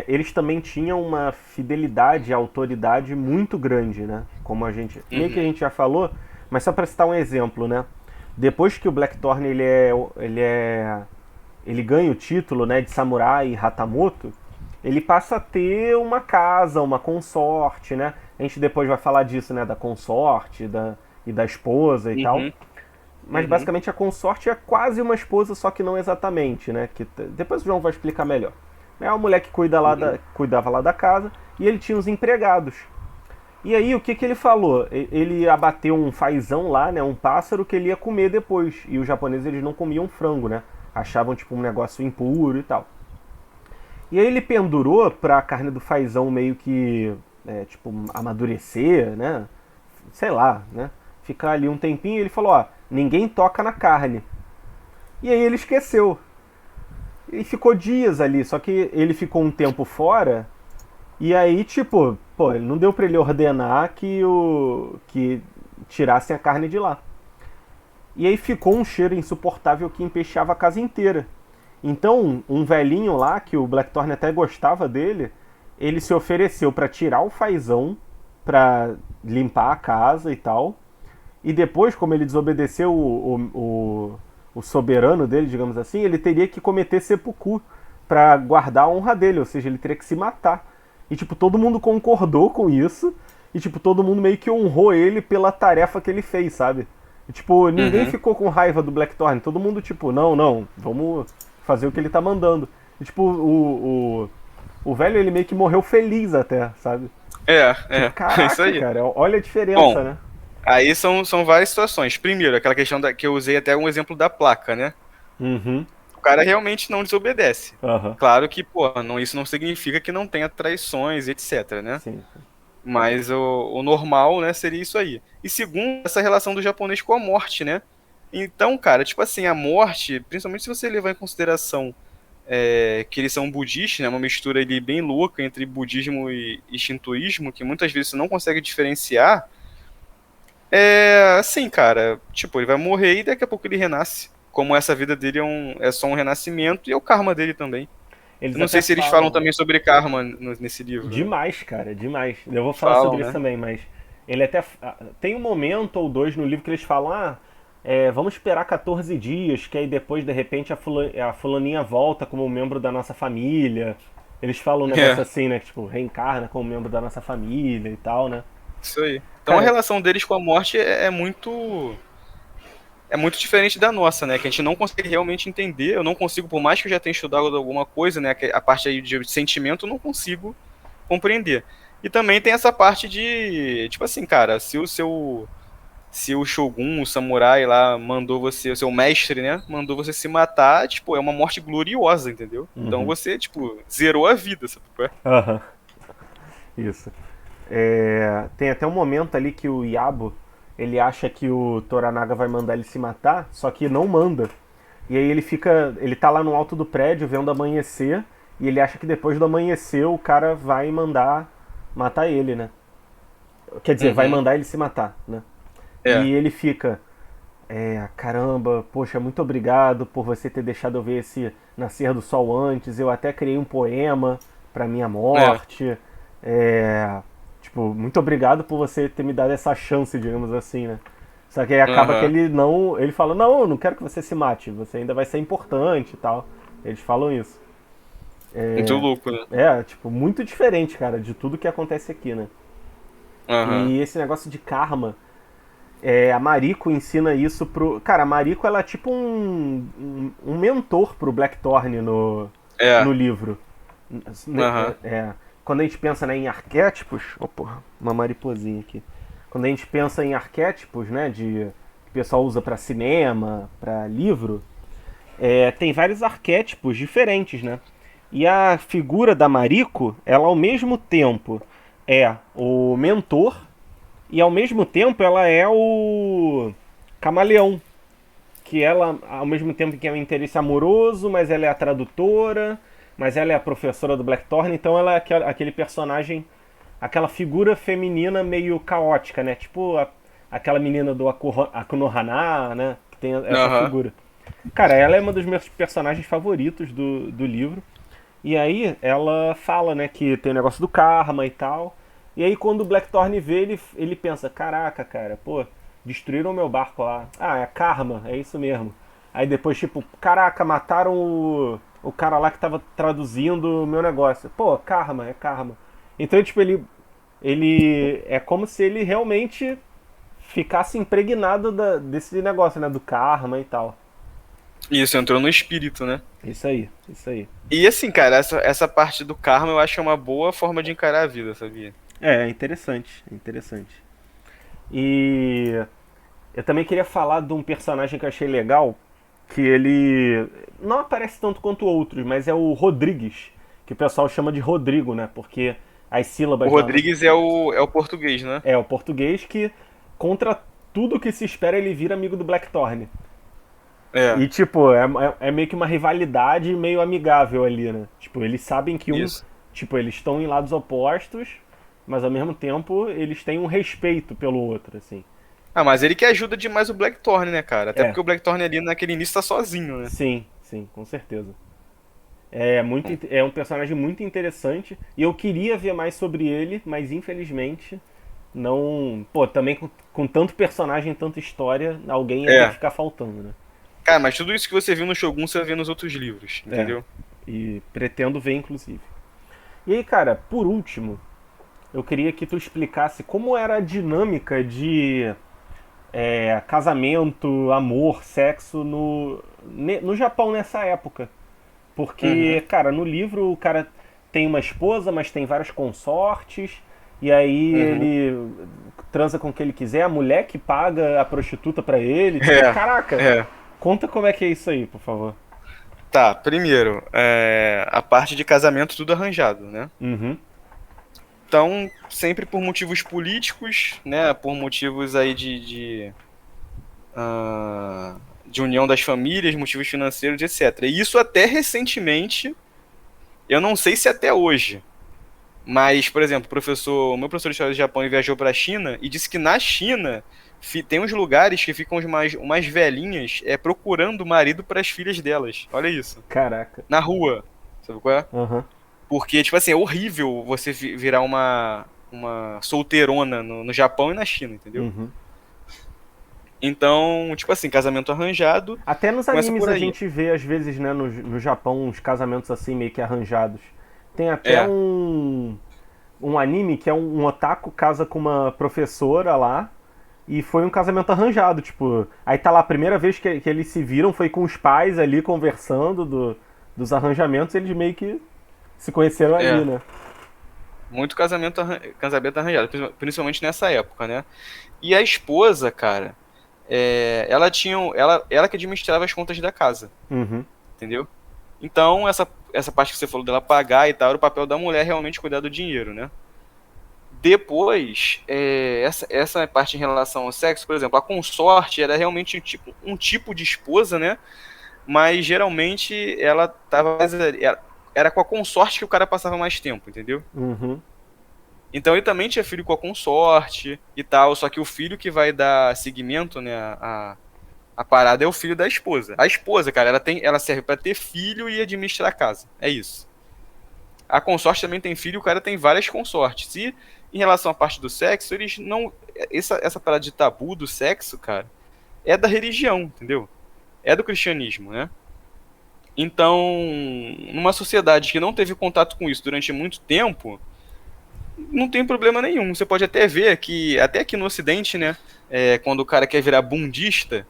eles também tinham uma fidelidade à autoridade muito grande, né? Como a gente, meio que a Uhum. gente já falou, mas só para citar um exemplo, né? Depois que o Blackthorn ele ganha o título, né, de samurai Hatamoto, ele passa a ter uma casa, uma consorte, né? A gente depois vai falar disso, né, da consorte, e da esposa e tal. Uhum. Mas Uhum. basicamente a consorte é quase uma esposa, só que não exatamente, né? Depois o João vai explicar melhor. É uma mulher que Uhum. cuidava lá da casa e ele tinha os empregados. E aí o que, que ele falou? Ele abateu um fazão lá, né? Um pássaro que ele ia comer depois. E os japoneses eles não comiam frango, né? Achavam tipo um negócio impuro e tal. E aí ele pendurou pra carne do fazão meio que tipo amadurecer, né? Sei lá, né? Ficar ali um tempinho e ele falou, ó, ninguém toca na carne. E aí ele esqueceu. E ficou dias ali, só que ele ficou um tempo fora. E aí, tipo, pô, não deu pra ele ordenar que tirassem a carne de lá. E aí ficou um cheiro insuportável que empesteava a casa inteira. Então, um velhinho lá, que o Blackthorn até gostava dele, ele se ofereceu pra tirar o fazão, pra limpar a casa e tal. E depois, como ele desobedeceu o soberano dele, digamos assim, ele teria que cometer seppuku pra guardar a honra dele, ou seja, ele teria que se matar. E, tipo, todo mundo concordou com isso, e, tipo, todo mundo meio que honrou ele pela tarefa que ele fez, sabe? E, tipo, ninguém Uhum. ficou com raiva do Blackthorn, todo mundo, tipo, não, não, vamos fazer o que ele tá mandando. E, tipo, o velho, ele meio que morreu feliz até, sabe? Tipo, É isso caraca, aí. cara, olha a Bom, diferença, né? aí são várias situações. Primeiro, aquela questão que eu usei até um exemplo da placa, né? Uhum, O cara realmente não desobedece. aham, Claro que, pô, não, isso não significa que não tenha traições, etc, né? sim, sim. Mas o normal, né, seria isso aí. E segundo, essa relação do japonês com a morte, né? Então, cara, tipo assim, a morte, principalmente se você levar em consideração que eles são budistas, né? Uma mistura ali bem louca entre budismo e shintoísmo, que muitas vezes você não consegue diferenciar. Assim, cara, tipo, ele vai morrer e daqui a pouco ele renasce. Como essa vida dele é só um renascimento e é o karma dele também. Eu Eles não até sei se eles falam falam também sobre karma nesse livro, né? demais, cara, demais. Eu vou falar Falam, sobre isso né? também, mas ele até. Tem um momento ou dois no livro que eles falam: vamos esperar 14 dias, que aí depois, de repente, a fulaninha volta como membro da nossa família. Eles falam um negócio É, assim, né? Que, tipo, reencarna como membro da nossa família e tal, né? isso aí. Então a Cara, relação deles com a morte é muito diferente da nossa, né? Que a gente não consegue realmente entender. Eu não consigo, por mais que eu já tenha estudado alguma coisa, né? A parte aí de sentimento, eu não consigo compreender. E também tem essa parte de, tipo assim, cara, se o Shogun, o samurai lá, mandou você, o seu mestre, né, mandou você se matar, tipo, é uma morte gloriosa, entendeu? Então uhum, você, tipo, zerou a vida, sabe qual é? aham, isso. Tem até um momento ali que o Yabo ele acha que o Toranaga vai mandar ele se matar, só que não manda. E aí ele tá lá no alto do prédio vendo amanhecer e ele acha que depois do amanhecer o cara vai mandar matar ele, né? Quer dizer, vai Uhum. mandar ele se matar, né? É. E ele fica, caramba, poxa, muito obrigado por você ter deixado eu ver esse nascer do sol antes. Eu até criei um poema pra minha É. morte. É, tipo, muito obrigado por você ter me dado essa chance, digamos assim, né? Só que aí acaba que Aham. ele não. Ele fala, não, eu não quero que você se mate, você ainda vai ser importante e tal. Eles falam isso. Muito louco, né? Tipo, muito diferente, cara, de tudo que acontece aqui, né? Aham. E esse negócio de karma, a Mariko ensina isso pro. Cara, a Mariko ela é tipo um mentor pro Blackthorn no É. livro. Aham. Quando a gente pensa, né, em arquétipos. Oh, porra, uma mariposinha aqui. Quando a gente pensa em arquétipos, né, que o pessoal usa pra cinema, pra livro, tem vários arquétipos diferentes, né? E a figura da Mariko, ela ao mesmo tempo é o mentor e ao mesmo tempo ela é o camaleão, que ela ao mesmo tempo que é um interesse amoroso, mas ela é a tradutora, mas ela é a professora do Blackthorn, então ela é aquele personagem, aquela figura feminina meio caótica, né? Tipo aquela menina do Akunohana, né? Que tem essa Aham. figura. Cara, ela é uma dos meus personagens favoritos do livro. E aí ela fala, né, que tem o negócio do karma e tal. E aí quando o Blackthorn vê, ele pensa, caraca, cara, pô, destruíram o meu barco lá. Ah, é karma, é isso mesmo. Aí depois, tipo, caraca, mataram o cara lá que tava traduzindo o meu negócio. Pô, karma, é karma. Então, tipo, ele é como se ele realmente ficasse impregnado desse negócio, né, do karma e tal. Isso, entrou no espírito, né? Isso aí, isso aí. E assim, cara, essa parte do karma eu acho que é uma boa forma de encarar a vida, sabia? É interessante, é interessante. E eu também queria falar de um personagem que eu achei legal, que ele não aparece tanto quanto outros, mas é o Rodrigues, que o pessoal chama de Rodrigo, né? Porque as O sílabas Rodrigues é o português, né? é o português que contra tudo que se espera ele vira amigo do Blackthorn. É, E tipo, é meio que uma rivalidade meio amigável ali, né? Tipo, eles sabem que isso. tipo, eles estão em lados opostos, mas ao mesmo tempo eles têm um respeito pelo outro, assim. Ah, mas ele que ajuda demais o Blackthorn, né, cara? Até É, porque o Blackthorn ali naquele início tá sozinho, né? sim, sim, com certeza. É um personagem muito interessante e eu queria ver mais sobre ele, mas infelizmente não. Pô, também com tanto personagem, tanta história, alguém ia ter que É, ficar faltando, né? Cara, mas tudo isso que você viu no Shogun, você vai ver nos outros livros, É, entendeu? e pretendo ver, inclusive. E aí, cara, por último, eu queria que tu explicasse como era a dinâmica de casamento, amor, sexo no Japão nessa época. Uhum. Porque, cara, no livro o cara tem uma esposa, mas tem várias consortes, e aí Uhum. ele transa com o que ele quiser, a mulher que paga a prostituta pra ele. Tipo, É, caraca, é. conta como é que é isso aí, por favor. Tá, primeiro, a parte de casamento tudo arranjado, né? Uhum, Então, sempre por motivos políticos, né? Por motivos aí de união das famílias, motivos financeiros, etc. E isso até recentemente, eu não sei se até hoje, mas, por exemplo, o meu professor de história do Japão ele viajou para a China e disse que na China tem uns lugares que ficam umas velhinhas procurando o marido para as filhas delas. Olha isso. caraca. Na rua. Sabe qual é? Aham, Porque, tipo assim, é horrível você virar uma solteirona no Japão e na China, entendeu? uhum. Então, tipo assim, casamento arranjado, Até nos começa animes por a aí. gente vê, às vezes, né, no Japão, uns casamentos assim meio que arranjados. Tem até É, um anime que é um otaku casa com uma professora lá. E foi um casamento arranjado, tipo. Aí tá lá, a primeira vez que eles se viram foi com os pais ali conversando dos arranjamentos, eles meio que se conheceram ali, é. né? Muito casamento arranjado, principalmente nessa época, né? E a esposa, cara, ela que administrava as contas da casa, Uhum, entendeu? Então, essa parte que você falou dela pagar e tal, era o papel da mulher realmente cuidar do dinheiro, né? Depois, essa parte em relação ao sexo, por exemplo, a consorte era realmente um tipo de esposa, né? Mas geralmente ela tava era com a consorte que o cara passava mais tempo, entendeu? uhum, Então ele também tinha filho com a consorte e tal, só que o filho que vai dar seguimento, né, a parada é o filho da esposa. A esposa, cara, ela serve pra ter filho e administrar a casa. É isso. A consorte também tem filho, o cara tem várias consortes. E em relação à parte do sexo, eles não. Essa parada de tabu do sexo, cara, é da religião, entendeu? É do cristianismo, né? Então, numa sociedade que não teve contato com isso durante muito tempo, não tem problema nenhum. Você pode até ver que, até aqui no Ocidente, né? Quando o cara quer virar bundista,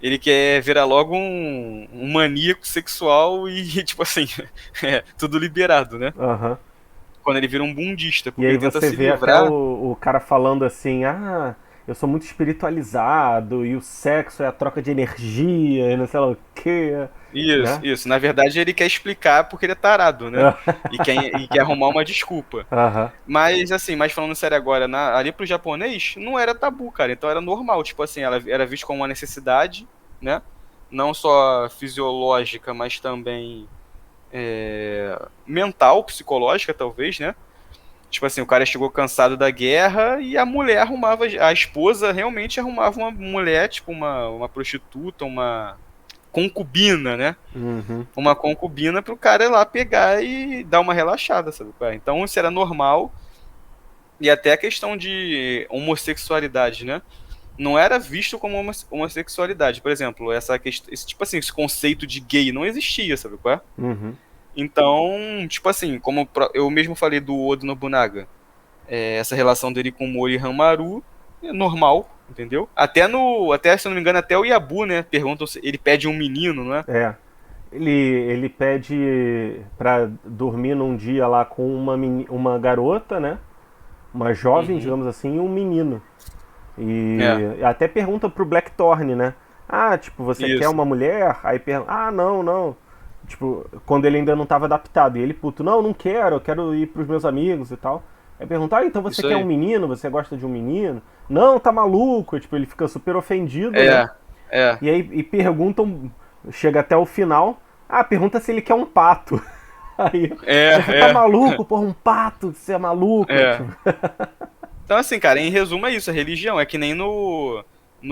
ele quer virar logo um maníaco sexual e, tipo assim, tudo liberado, né? aham. Quando ele vira um bundista, E porque aí ele tenta você se vê até livrar. o cara falando assim, ah, eu sou muito espiritualizado e o sexo é a troca de energia e não sei lá o que, Isso, né? isso. Na verdade, ele quer explicar porque ele é tarado, né? E quer arrumar uma desculpa. Aham. Mas, assim, mas falando sério agora, ali pro japonês, não era tabu, cara. Então era normal. Tipo assim, ela era vista como uma necessidade, né? Não só fisiológica, mas também mental, psicológica, talvez, né? Tipo assim, o cara chegou cansado da guerra e a mulher arrumava, a esposa realmente arrumava uma mulher, tipo uma prostituta, uma concubina, né? Uhum. Uma concubina pro cara ir lá pegar e dar uma relaxada, sabe? Então isso era normal. E até a questão de homossexualidade, né? Não era visto como homossexualidade. Por exemplo, essa questão, tipo assim, esse conceito de gay não existia, sabe qual é? Uhum. Então, tipo assim, como eu mesmo falei do Oda Nobunaga, essa relação dele com o Mori Hamaru é normal, entendeu? Até se eu não me engano, até o Yabu, né? Perguntam se ele pede um menino, não é? É. Ele pede pra dormir num dia lá com uma garota, né? Uma jovem, Uhum. digamos assim, e um menino. É, E até pergunta pro Blackthorn, né? Ah, tipo, você quer isso. uma mulher? Aí pergunta, ah, não, não. Tipo, quando ele ainda não tava adaptado. E ele, puto, não, não quero, eu quero ir pros meus amigos e tal. Aí pergunta, ah, então você Isso quer um aí. menino? Você gosta de um menino? Não, tá maluco. Tipo, ele fica super ofendido, né? É, é, E aí perguntam, chega até o final, ah, pergunta se ele quer um pato. Aí você tá é, maluco, porra, um pato, você é maluco? é. Tipo, Então, assim, cara, em resumo é isso, a religião. É que nem no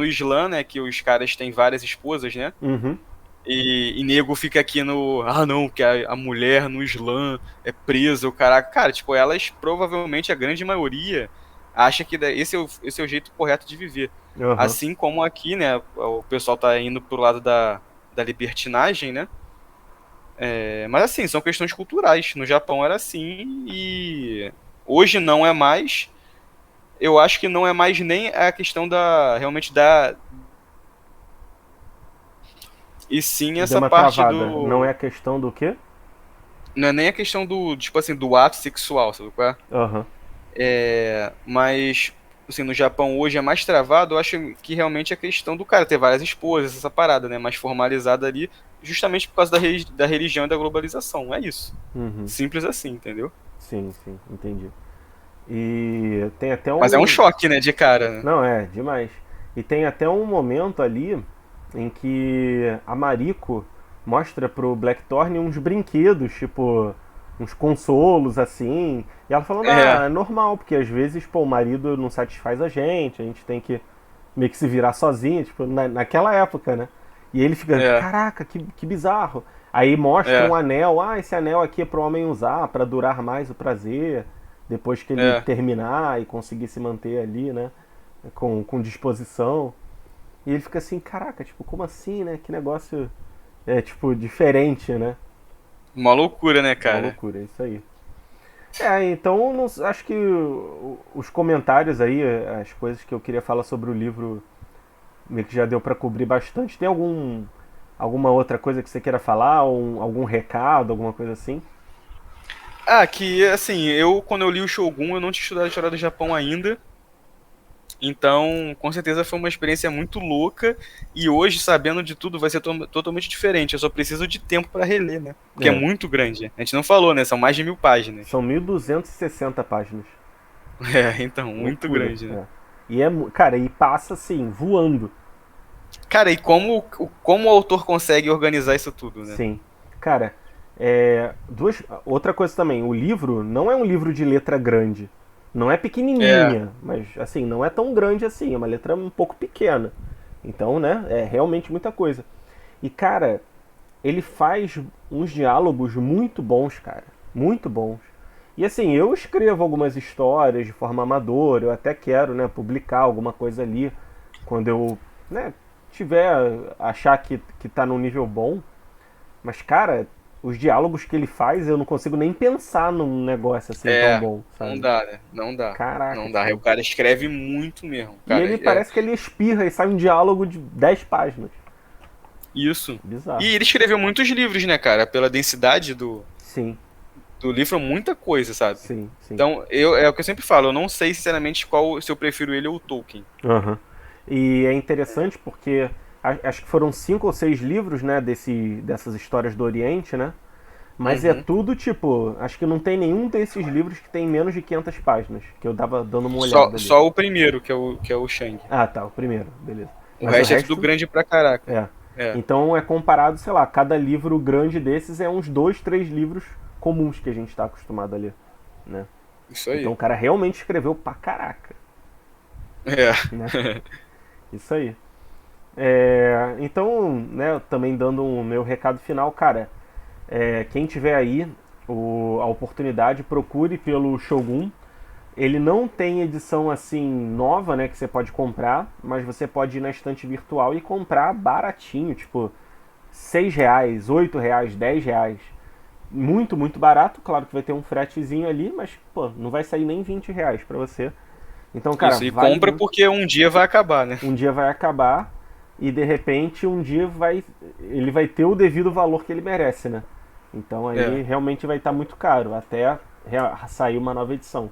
Islã, né, que os caras têm várias esposas, né? uhum, E nego fica aqui ah, não, que a mulher no Islã é presa, o caraca. Cara, tipo, elas provavelmente, a grande maioria, acha que esse é o jeito correto de viver. aham, Assim como aqui, né, o pessoal tá indo pro lado da libertinagem, né? Mas assim, são questões culturais. No Japão era assim e hoje não é mais. Eu acho que não é mais nem a questão da realmente da e sim Deu essa uma parte travada. Não é do a questão do quê? não é nem a questão do tipo assim do ato sexual, sabe qual é? Aham. Mas assim, no Japão hoje é mais travado, eu acho que realmente é a questão do cara ter várias esposas, essa parada, né? Mais formalizada ali, justamente por causa da religião e da globalização. É isso. Uhum. Simples assim, entendeu? Sim, sim, entendi. E tem até Mas é um um. choque, né, de cara, né? Não, é, demais. E tem até um momento ali em que a Mariko mostra pro Blackthorn uns brinquedos, tipo, uns consolos assim. E ela falando, É, ah, é normal, porque às vezes, pô, o marido não satisfaz a gente tem que meio que se virar sozinho, tipo, naquela época, né? E ele fica, é, caraca, que bizarro. Aí mostra é, um anel, ah, esse anel aqui é pro homem usar, pra durar mais o prazer, depois que ele é. terminar e conseguir se manter ali, né? Com disposição. E ele fica assim, caraca, tipo, como assim, né? Que negócio tipo, diferente, né? Uma loucura, né, Uma cara? loucura, é isso aí. Então acho que os comentários aí, as coisas que eu queria falar sobre o livro, meio que já deu pra cobrir bastante. Tem alguma outra coisa que você queira falar? Ou algum recado, alguma coisa assim? Ah, que assim, quando eu li o Shogun, eu não tinha estudado a história do Japão ainda. Então, com certeza foi uma experiência muito louca e hoje, sabendo de tudo, vai ser totalmente diferente. Eu só preciso de tempo para reler, né? Porque é É, muito grande. A gente não falou, né? São mais de 1000 páginas. são 1260 páginas. Então, muito Loucura. grande, né? É. Cara, e passa assim, voando. Cara, e como o autor consegue organizar isso tudo, né? Sim. Cara, outra coisa também, o livro não é um livro de letra grande. Não é É, pequenininha, mas assim, não é tão grande assim, é uma letra um pouco pequena. Então, né, é realmente muita coisa. E cara, ele faz uns diálogos muito bons, cara. Muito bons. E assim, eu escrevo algumas histórias de forma amadora, eu até quero, né, publicar alguma coisa ali quando eu, né, tiver achar que tá num nível bom. Mas, cara, os diálogos que ele faz, eu não consigo nem pensar num negócio assim tão é, bom, não sabe? dá, né? Não dá. Caraca, Não dá. O tipo. cara escreve muito mesmo, E cara. ele parece que ele espirra e sai um diálogo de 10 páginas. Isso. E Bizarro. ele escreveu muitos livros, né, cara? Pela densidade Sim, do livro, muita coisa, sabe? sim, sim. Então, é o que eu sempre falo, eu não sei sinceramente se eu prefiro ele ou o Tolkien. Aham. E é interessante porque acho que foram 5 ou 6 livros, né, dessas histórias do Oriente, né? Mas é Uhum. tudo tipo, acho que não tem nenhum desses livros que tem menos de 500 páginas, que eu tava dando uma Só, olhada ali. só o primeiro, que é o Shang. Ah, tá, o primeiro, beleza. O Mas o resto é tudo resto grande pra caraca. é. É, Então é comparado, sei lá, cada livro grande desses é uns 2, 3 livros comuns que a gente tá acostumado a ler, né? isso Então aí. o cara realmente escreveu pra caraca, É. né? Isso aí. Então, né, também dando o meu recado final, cara, quem tiver aí a oportunidade, procure pelo Shogun. Ele não tem edição assim nova, né, que você pode comprar, mas você pode ir na estante virtual e comprar baratinho, tipo R$ 6, R$ 8, R$ 10. Muito, muito barato. Claro que vai ter um fretezinho ali, mas pô, não vai sair nem R$ 20 pra você. Então, cara, Isso, e vale compra muito. porque um dia vai acabar, né? Um dia vai acabar e de repente um dia ele vai ter o devido valor que ele merece, né? Então É. aí realmente vai estar muito caro até sair uma nova edição.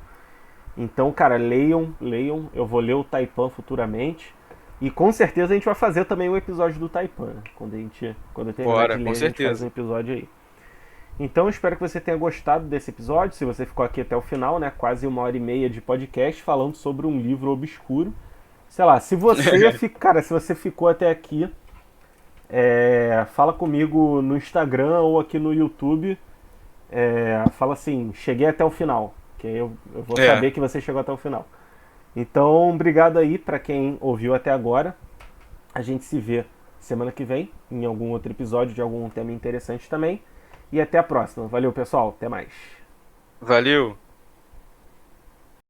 Então, cara, leiam, leiam. Eu vou ler o Taipan futuramente. E com certeza a gente vai fazer também um episódio do Taipan, né? Quando eu terminar de Bora, ler, com a gente faz um certeza. episódio aí. Então, espero que você tenha gostado desse episódio. Se você ficou aqui até o final, né? Quase 1 hora e meia de podcast falando sobre um livro obscuro. Sei lá, cara, se você ficou até aqui, fala comigo no Instagram ou aqui no YouTube. Fala assim, cheguei até o final. Que aí eu vou É, saber que você chegou até o final. Então, obrigado aí pra quem ouviu até agora. A gente se vê semana que vem em algum outro episódio de algum tema interessante também. E até a próxima. Valeu, pessoal. Até mais. valeu.